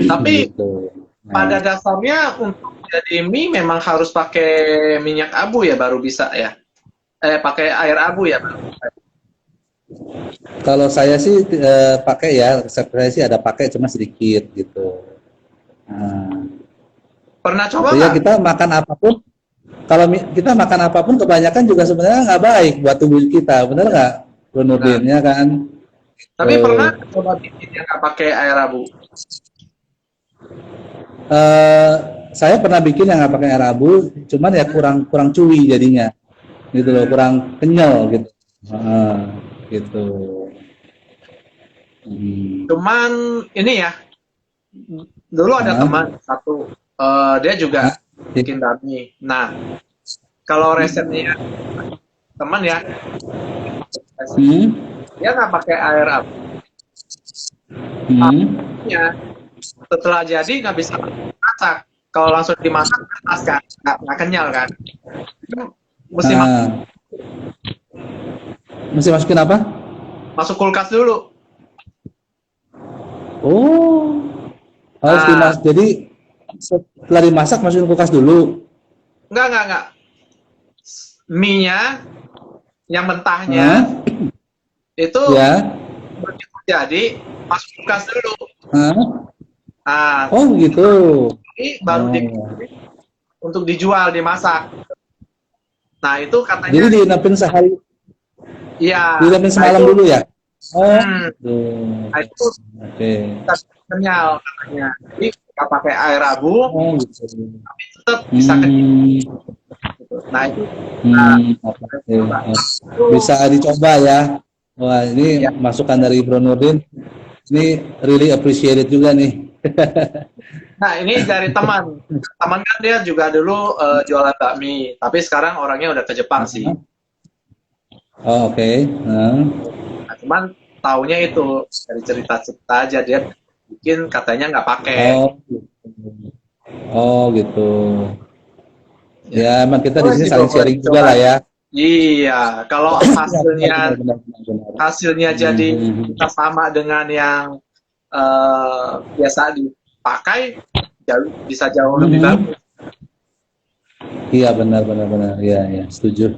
Tapi gitu. Pada dasarnya untuk jadi mie memang harus pakai minyak abu ya baru bisa ya. Pakai air abu ya. Kalau saya sih pakai ya, saya sih ada pakai cuma sedikit gitu. Pernah coba ya kita makan apapun, kalau kita makan apapun kebanyakan juga sebenarnya nggak baik buat tubuh kita, bener nggak, Bro Nurdin, ya kan? Tapi pernah coba bikin yang nggak pakai air abu? Saya pernah bikin yang nggak pakai air abu, cuman ya kurang cuy jadinya, gitu loh, kurang kenyal gitu. Gitu. Cuman ini ya, dulu ada teman satu, dia juga bikin bami. Nah, kalau resepnya teman ya, dia nggak pakai air abu. Ya, setelah jadi nggak bisa masak. Kalau langsung dimasak panas kan, nggak kenyal kan. Mesti masukin apa? Masuk kulkas dulu. Oh, harus dimasak. Jadi setelah dimasak masukin kulkas dulu. Enggak. Mie-nya yang mentahnya itu begitu jadi masuk kulkas dulu. Oh gitu. Ini baru untuk dijual, dimasak. Nah itu katanya. Jadi diinapin sehari. Iya. Diinapin semalam dulu ya. Nah itu kenyal katanya. Jadi nggak pakai air abu, tapi tetap bisa kenyal. Nah itu. Bisa dicoba ya. Wah ini masukan dari Bro Nurdin. Ini really appreciated juga nih. Nah ini dari teman kan dia juga dulu jualan bakmi, tapi sekarang orangnya udah ke Jepang sih. Oh, oke. Nah, cuman taunya itu dari cerita-cerita aja dia bikin katanya nggak pakai. Oh gitu. Ya emang kita di sini saling sharing juga lah ya. Iya, kalau hasilnya jadi kita sama dengan yang biasa dipakai, bisa jauh lebih bagus. Iya benar, ya setuju.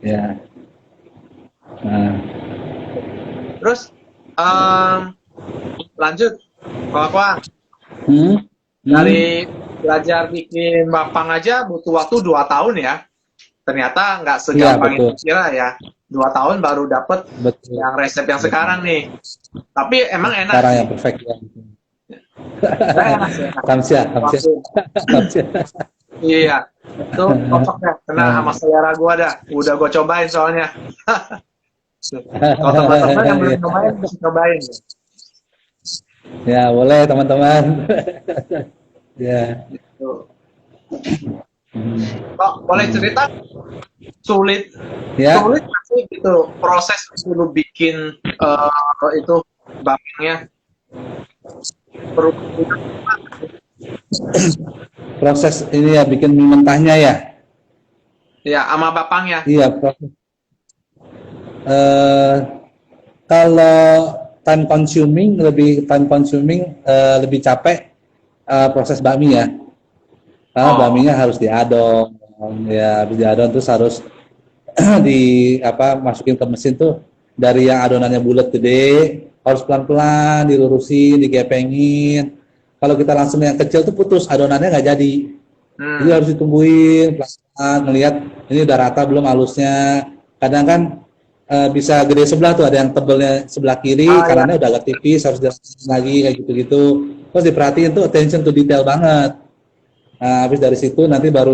Ya. Nah. Terus lanjut, kalau dari belajar bikin bapang aja butuh waktu 2 tahun ya. Ternyata nggak segampang itu kira ya. 2 tahun baru dapet yang resep yang sekarang nih. Tapi emang enak. Sekarang yang perfect ya. Kamsia. Iya, itu cocok ya. Kena sama selera gua dah. Udah gua cobain soalnya. Kalau teman-teman yang belum cobain, bisa cobain. Ya boleh teman-teman. Ya. Kok boleh cerita sulit nggak sih gitu proses dulu bikin itu bapaknya perlu Proses ini ya bikin mie mentahnya ya. ya sama bapaknya. Iya, proses. Eh, Kalau time consuming lebih capek proses bakmi ya. Karena Oh, bakminya harus diadon, ya habis diadon terus harus masukin ke mesin tuh dari yang adonannya bulat gede harus pelan-pelan dilurusin, digepengin. Kalau kita langsung yang kecil tuh putus adonannya nggak jadi. Jadi harus ditungguin pelan-pelan ngelihat ini udah rata belum halusnya. Kadang kan bisa gede sebelah tuh, ada yang tebelnya sebelah kiri, ya. kanannya udah agak tipis, harus dirasain lagi kayak gitu-gitu. Terus diperhatiin tuh attention to detail banget. Nah, habis dari situ nanti baru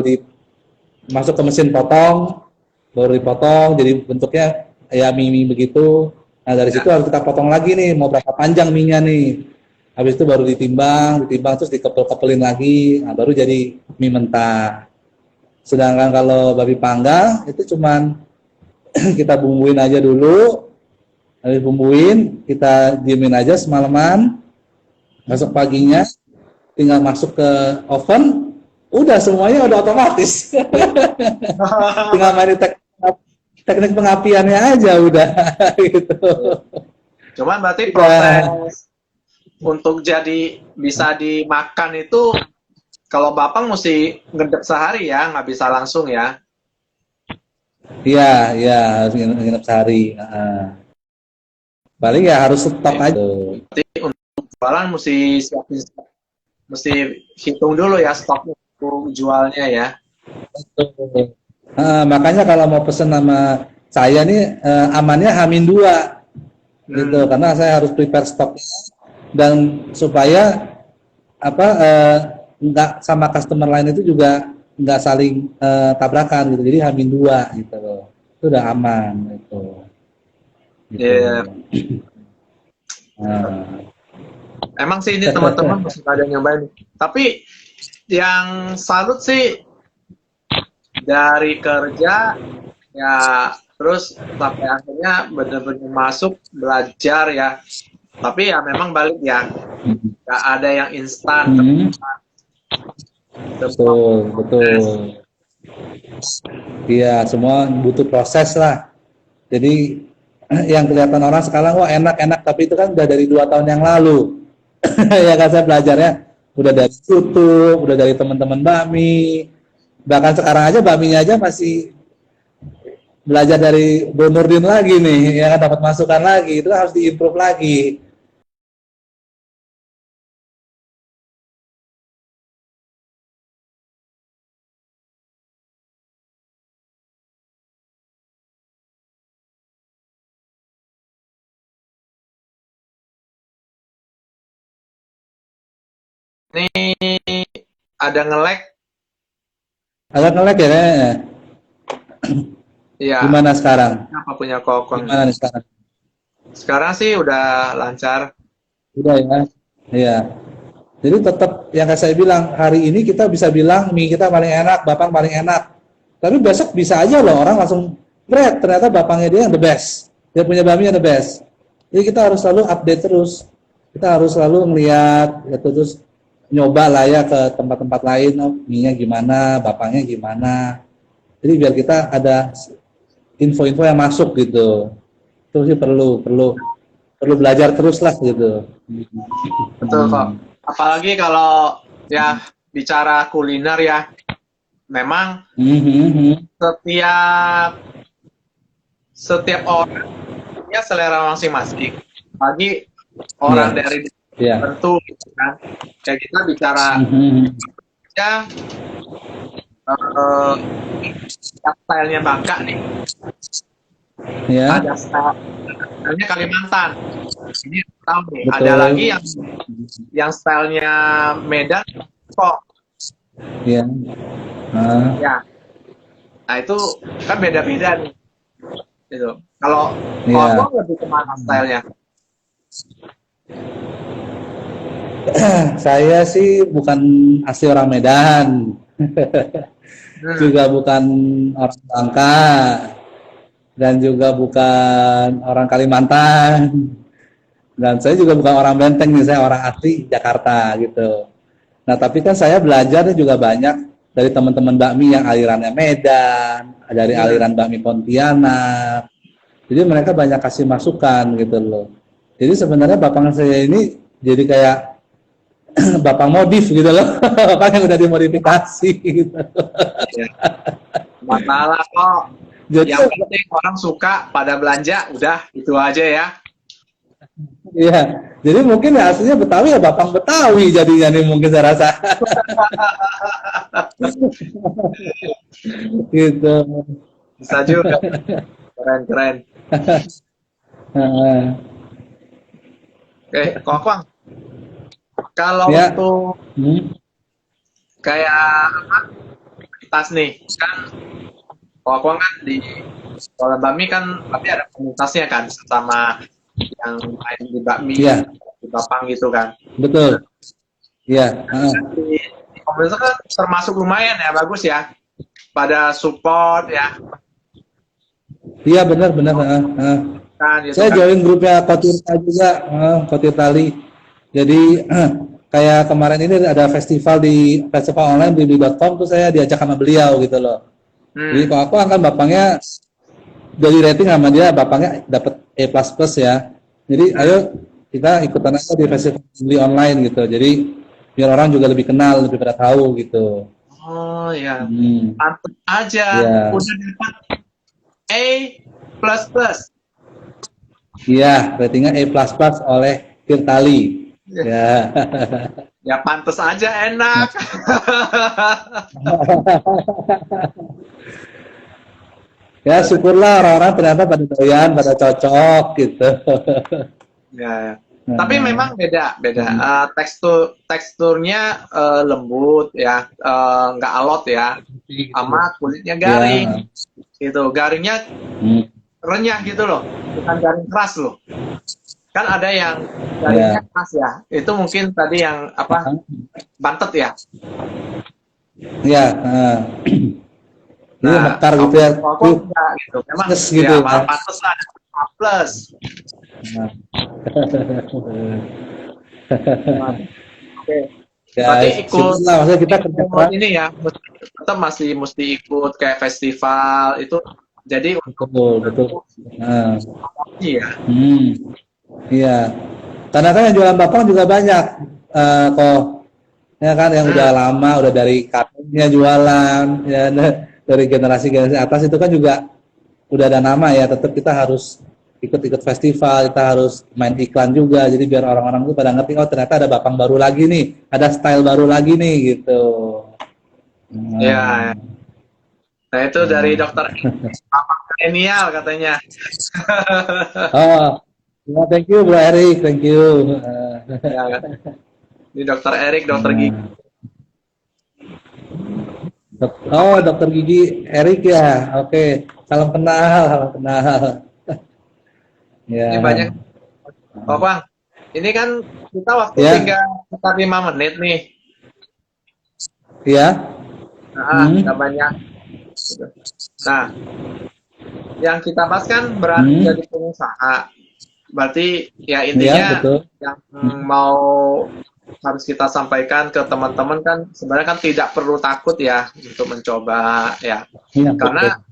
masuk ke mesin potong, baru dipotong jadi bentuknya ya mie begitu. Nah, dari situ harus kita potong lagi nih, mau berapa panjang mie-nya nih. Habis itu baru ditimbang terus dikepel-kepelin lagi, nah, baru jadi mie mentah. Sedangkan kalau babi panggang itu cuman kita bumbuin aja dulu, habis bumbuin kita diemin aja semalaman, besok paginya tinggal masuk ke oven, udah semuanya udah otomatis. Tinggal main teknik pengapiannya aja udah gitu. Cuman berarti proses untuk jadi bisa dimakan itu kalau Bapak mesti ngedep sehari ya, nggak bisa langsung ya. Iya, iya harus nginep sehari. Paling ya harus stok aja. Berarti untuk jualan mesti hitung dulu ya stok untuk jualnya ya. Makanya kalau mau pesen sama saya nih amannya H-2 gitu, karena saya harus prepare stoknya dan supaya nggak sama customer lain itu juga nggak saling tabrakan gitu, jadi H-2 gitu loh, itu udah aman gitu. Iya. Emang sih ini teman-teman masih ada yang nyobain. Tapi yang salut sih dari kerja ya terus sampai akhirnya benar-benar masuk belajar ya. Tapi ya memang balik ya, nggak ada yang instan. Betul, betul. Iya, semua butuh proses lah. Jadi yang kelihatan orang sekarang wah enak-enak, tapi itu kan udah dari 2 tahun yang lalu. Ya kan saya belajarnya udah dari YouTube, udah dari teman-teman Bami. Bahkan sekarang aja Baminya aja masih belajar dari Bu Nurdin lagi nih, ya kan dapat masukan lagi, itu harus diimprove lagi. Ini ada nge-lag. Agak nge-lag ya kayaknya. Iya. Gimana sekarang? Apa punya kokon? Gimana nih sekarang? Sekarang sih udah lancar. Udah ya. Iya. Jadi tetap yang saya bilang, hari ini kita bisa bilang mie kita paling enak, Bapang paling enak. Tapi besok bisa aja loh orang langsung great, ternyata Bapangnya dia yang the best. Dia punya Bami yang the best. Jadi kita harus selalu update terus. Kita harus selalu melihat, ya, terus nyoba lah ya ke tempat-tempat lain, oh, mie-nya gimana, Bapangnya gimana. Jadi biar kita ada info-info yang masuk gitu. Terus sih perlu belajar terus lah gitu. Betul kok. Apalagi kalau ya bicara kuliner ya, memang setiap orang punya selera masing-masing. Bagi orang dari tertentu, gitu kan. Kayak kita bicara ya stylenya Bangka nih. Ada stylenya Kalimantan. Ini tahu nih. Betul. Ada lagi yang stylenya Medan kok. Iya. Ya. Nah itu kan beda-beda nih. Gitu. Kalau Abang lebih kemana stylenya? Saya sih bukan asli orang Medan. Juga bukan orang Bangka dan juga bukan orang Kalimantan. Dan saya juga bukan orang Menteng nih, saya orang asli Jakarta gitu. Nah, tapi kan saya belajarnya juga banyak dari teman-teman bakmi yang alirannya Medan, dari aliran bakmi Pontianak. Jadi mereka banyak kasih masukan gitu loh. Jadi sebenarnya bapak saya ini jadi kayak bapak modif gitu loh, bapak yang udah dimodifikasi gitu. Ya. Masalah kok. Jadi Yang penting orang suka pada belanja, udah itu aja ya. iya, jadi mungkin ya aslinya Betawi ya bapak Betawi jadinya nih mungkin saya rasa. Gitu. Bisa juga. Keren. Oke, Kok Bang. Kalau Ya. untuk kayak apa? Tas nih, kan Kok Bang kan di sekolah bakmi kan pasti ada komunitasnya kan sama yang main di bakmi, Iya. di Bapang gitu kan. Betul. Iya. Di komunitas kan termasuk lumayan ya, bagus ya. Pada support ya. Iya benar. Kan, gitu Saya kan. join grupnya Kotirta juga, Kotirtali. Jadi kayak kemarin ini ada festival online di blibli.com tuh saya diajak sama beliau gitu loh. Jadi kalau aku kan bapaknya dari rating sama dia, bapaknya dapat A++ ya. Jadi ayo kita ikutan aja di festival beli online gitu. Jadi biar orang juga lebih kenal, lebih pada tahu gitu. Oh ya, pantas aja. Ya. Udah dapat A++. Iya, ratingnya A++ oleh Tirtali. Ya. Ya pantas aja enak. Ya syukurlah orang-orang ternyata pada doyan, pada cocok gitu. Ya. Tapi memang beda. Teksturnya lembut ya, nggak alot ya, sama kulitnya garing. Gitu, garingnya renyah gitu loh, bukan garing keras loh. Kan ada yang garingnya keras ya, itu mungkin tadi yang apa, bantet ya. Iya. Ini mekar gitu ya. Enggak, gitu. Memang gitu, ya, pantes lah plus. Oke. Ya, berarti ikut lah, maksudnya kita kerja keras ini ya, tetap masih mesti ikut kayak festival itu. Jadi betul. Iya. Iya. Karena kan yang jualan bapak juga banyak kok. Ya kan yang udah lama, udah dari kakeknya jualan, ya dari generasi atas itu kan juga udah ada nama ya. Tetap kita harus ikut festival, kita harus main iklan juga. Jadi biar orang-orang tuh pada ngerti, oh ternyata ada bapang baru lagi nih, ada style baru lagi nih gitu. Ya. Nah itu dari dokter Bapang milenial katanya. Oh, ya, thank you Bro Erik, thank you. Ya. Ini dokter Erik, dokter gigi. Oh, dokter gigi Erik ya. Oke, salam kenal. Ya. Ini banyak. Oh Bang, ini kan kita waktu tinggal sekitar 5 menit nih. Iya. Nggak banyak. Nah, yang kita bahas kan berarti jadi pengusaha. Berarti ya intinya yang mau harus kita sampaikan ke teman-teman kan sebenarnya kan tidak perlu takut ya untuk mencoba ya. Karena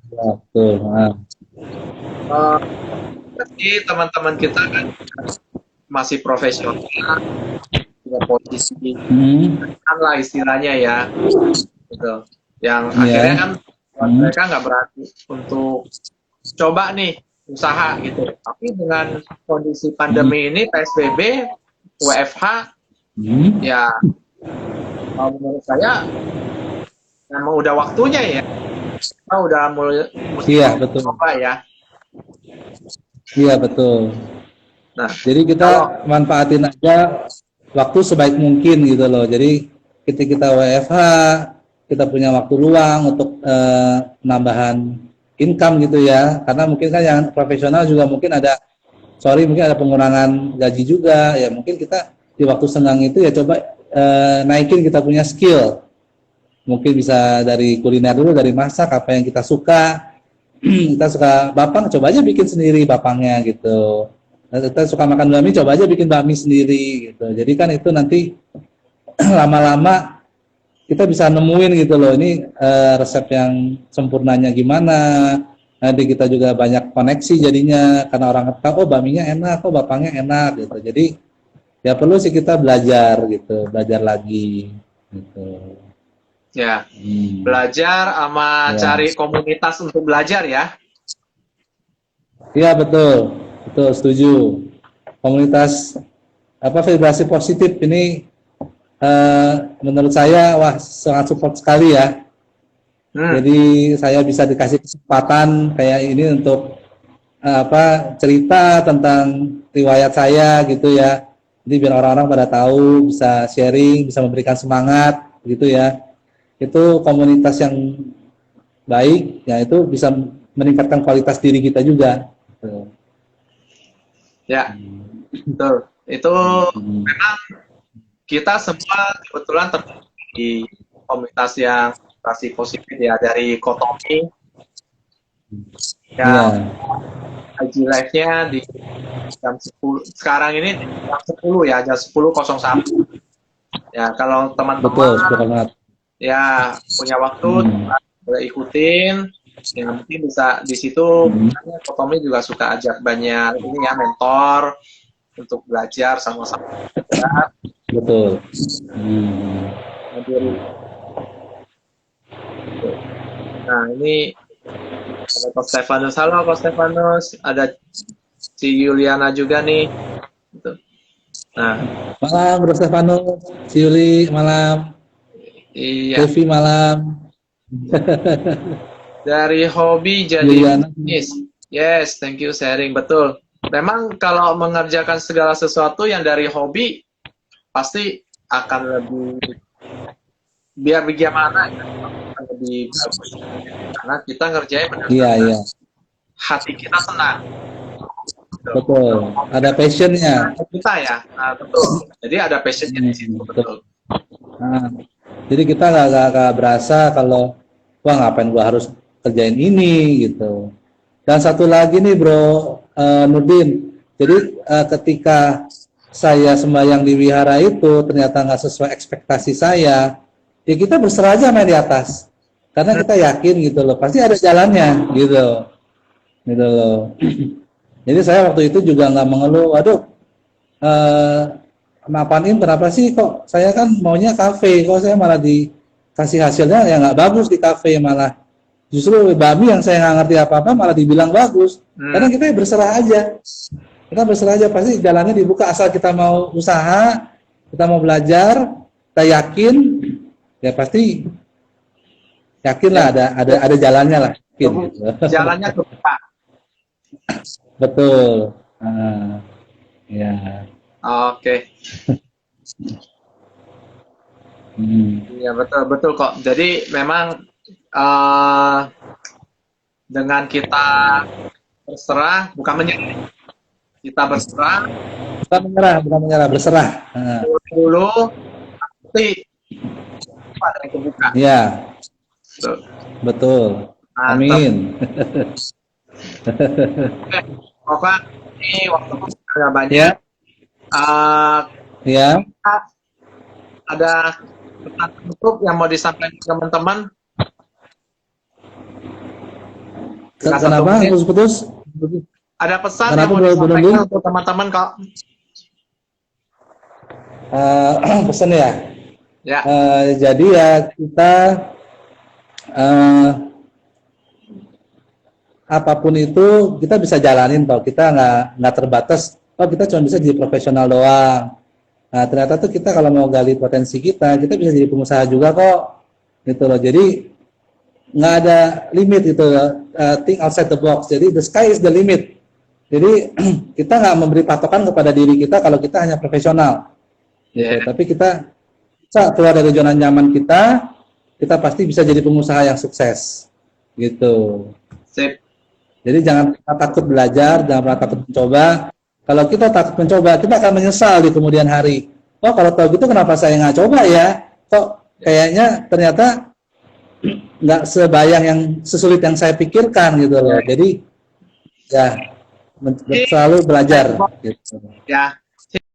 teman-teman kita kan masih profesional, punya posisi kan lah istilahnya ya, gitu. Yang akhirnya kan mereka nggak berani untuk coba nih usaha gitu. Tapi dengan kondisi pandemi ini, PSBB, WFH, ya menurut saya memang udah waktunya ya. Kita udah mulai coba ya. Iya betul. Nah, jadi kita manfaatin aja waktu sebaik mungkin gitu loh. Jadi ketika kita WFH, kita punya waktu luang untuk penambahan income gitu ya. Karena mungkin kan yang profesional juga mungkin ada pengurangan gaji juga. Ya mungkin kita di waktu senggang itu ya coba naikin kita punya skill. Mungkin bisa dari kuliner dulu, dari masak apa yang kita suka. Kita suka bapang, coba aja bikin sendiri bapangnya gitu. kita suka makan bakmi, coba aja bikin bakmi sendiri gitu. Jadi kan itu nanti lama-lama kita bisa nemuin gitu loh, ini resep yang sempurnanya gimana. Nanti kita juga banyak koneksi jadinya karena orang tahu oh bakminya enak, oh bapaknya enak gitu. Jadi ya perlu sih kita belajar gitu, belajar lagi gitu. Ya, belajar sama Ya. cari komunitas untuk belajar ya. Iya betul, betul setuju. Komunitas apa vibrasi positif ini menurut saya wah sangat support sekali ya. Jadi saya bisa dikasih kesempatan kayak ini untuk cerita tentang riwayat saya gitu ya. Jadi biar orang-orang pada tahu, bisa sharing, bisa memberikan semangat gitu ya. Itu komunitas yang baik, ya itu bisa meningkatkan kualitas diri kita juga. Ya, betul. Itu memang kita semua kebetulan terjadi di komunitas yang vibrasi positif ya, dari Kotomi yang IG live-nya di jam 10 sekarang ini jam 10 ya, jam 10.01 ya. Kalau teman-teman ya punya waktu boleh ikutin ya, mungkin bisa di situ. Kotomi juga suka ajak banyak ini ya, mentor untuk belajar sama-sama. Betul. Nah ini ada Coach Stefanus, halo Coach Stefanus, ada si Yuliana juga nih. Gitu. Nah, malam Bro Stefanus, si Yuli malam, iya. Devi malam. Dari hobi jadi bisnis, yes, thank you sharing, betul. Memang kalau mengerjakan segala sesuatu yang dari hobi pasti akan lebih biar bagaimana ya, lebih bagus karena kita ngerjain benar-benar hati kita senang. Betul, ada passionnya kita ya. Nah, betul, jadi ada passionnya di situ. Betul. Nah, jadi kita nggak berasa kalau wah ngapain gua harus kerjain ini gitu. Dan satu lagi nih Bro Nurdin, jadi ketika saya sembahyang di wihara itu ternyata nggak sesuai ekspektasi saya, ya kita berserah aja main di atas, karena kita yakin gitu loh, pasti ada jalannya gitu loh. Jadi saya waktu itu juga nggak mengeluh, waduh, Mapanin kenapa sih kok saya kan maunya kafe, kok saya malah dikasih hasilnya yang nggak bagus di kafe, malah justru bakmi yang saya nggak ngerti apa-apa malah dibilang bagus. Karena kita berserah aja. Kita berserah aja, pasti jalannya dibuka asal kita mau usaha, kita mau belajar, kita yakin, ya pasti yakinlah ada jalannya lah. Yakin, gitu. Jalannya terbuka. Betul. Ya. Oke. Ya betul kok. Jadi memang dengan kita berserah, bukan menyerah. Kita berserah. Bukan menyerah, berserah. Dulu, nanti ada yang kebuka. Iya. Betul. Amin. Oke, ini waktu agak banyak. Ya. Ada pesan tutup yang mau disampaikan teman-teman? Kenapa putus-putus? Ada pesan yang mau disampaikan untuk teman-teman kok? Pesan ya? Ya. Jadi ya kita apapun itu kita bisa jalanin toh, kita nggak terbatas. Oh kita cuma bisa jadi profesional doang. Nah ternyata tuh kita kalau mau gali potensi kita bisa jadi pengusaha juga kok, gitu loh. Jadi nggak ada limit gitu, think outside the box. Jadi the sky is the limit. Jadi kita nggak memberi patokan kepada diri kita kalau kita hanya profesional. Gitu. Tapi kita bisa keluar dari zona nyaman kita pasti bisa jadi pengusaha yang sukses. Gitu. Sip. Jadi jangan takut belajar, jangan pernah takut mencoba. Kalau kita takut mencoba, kita akan menyesal di kemudian hari. Oh kalau tahu gitu kenapa saya nggak coba ya? Kok kayaknya ternyata nggak sebayang yang sesulit yang saya pikirkan gitu loh. Jadi ya selalu belajar gitu. Ya,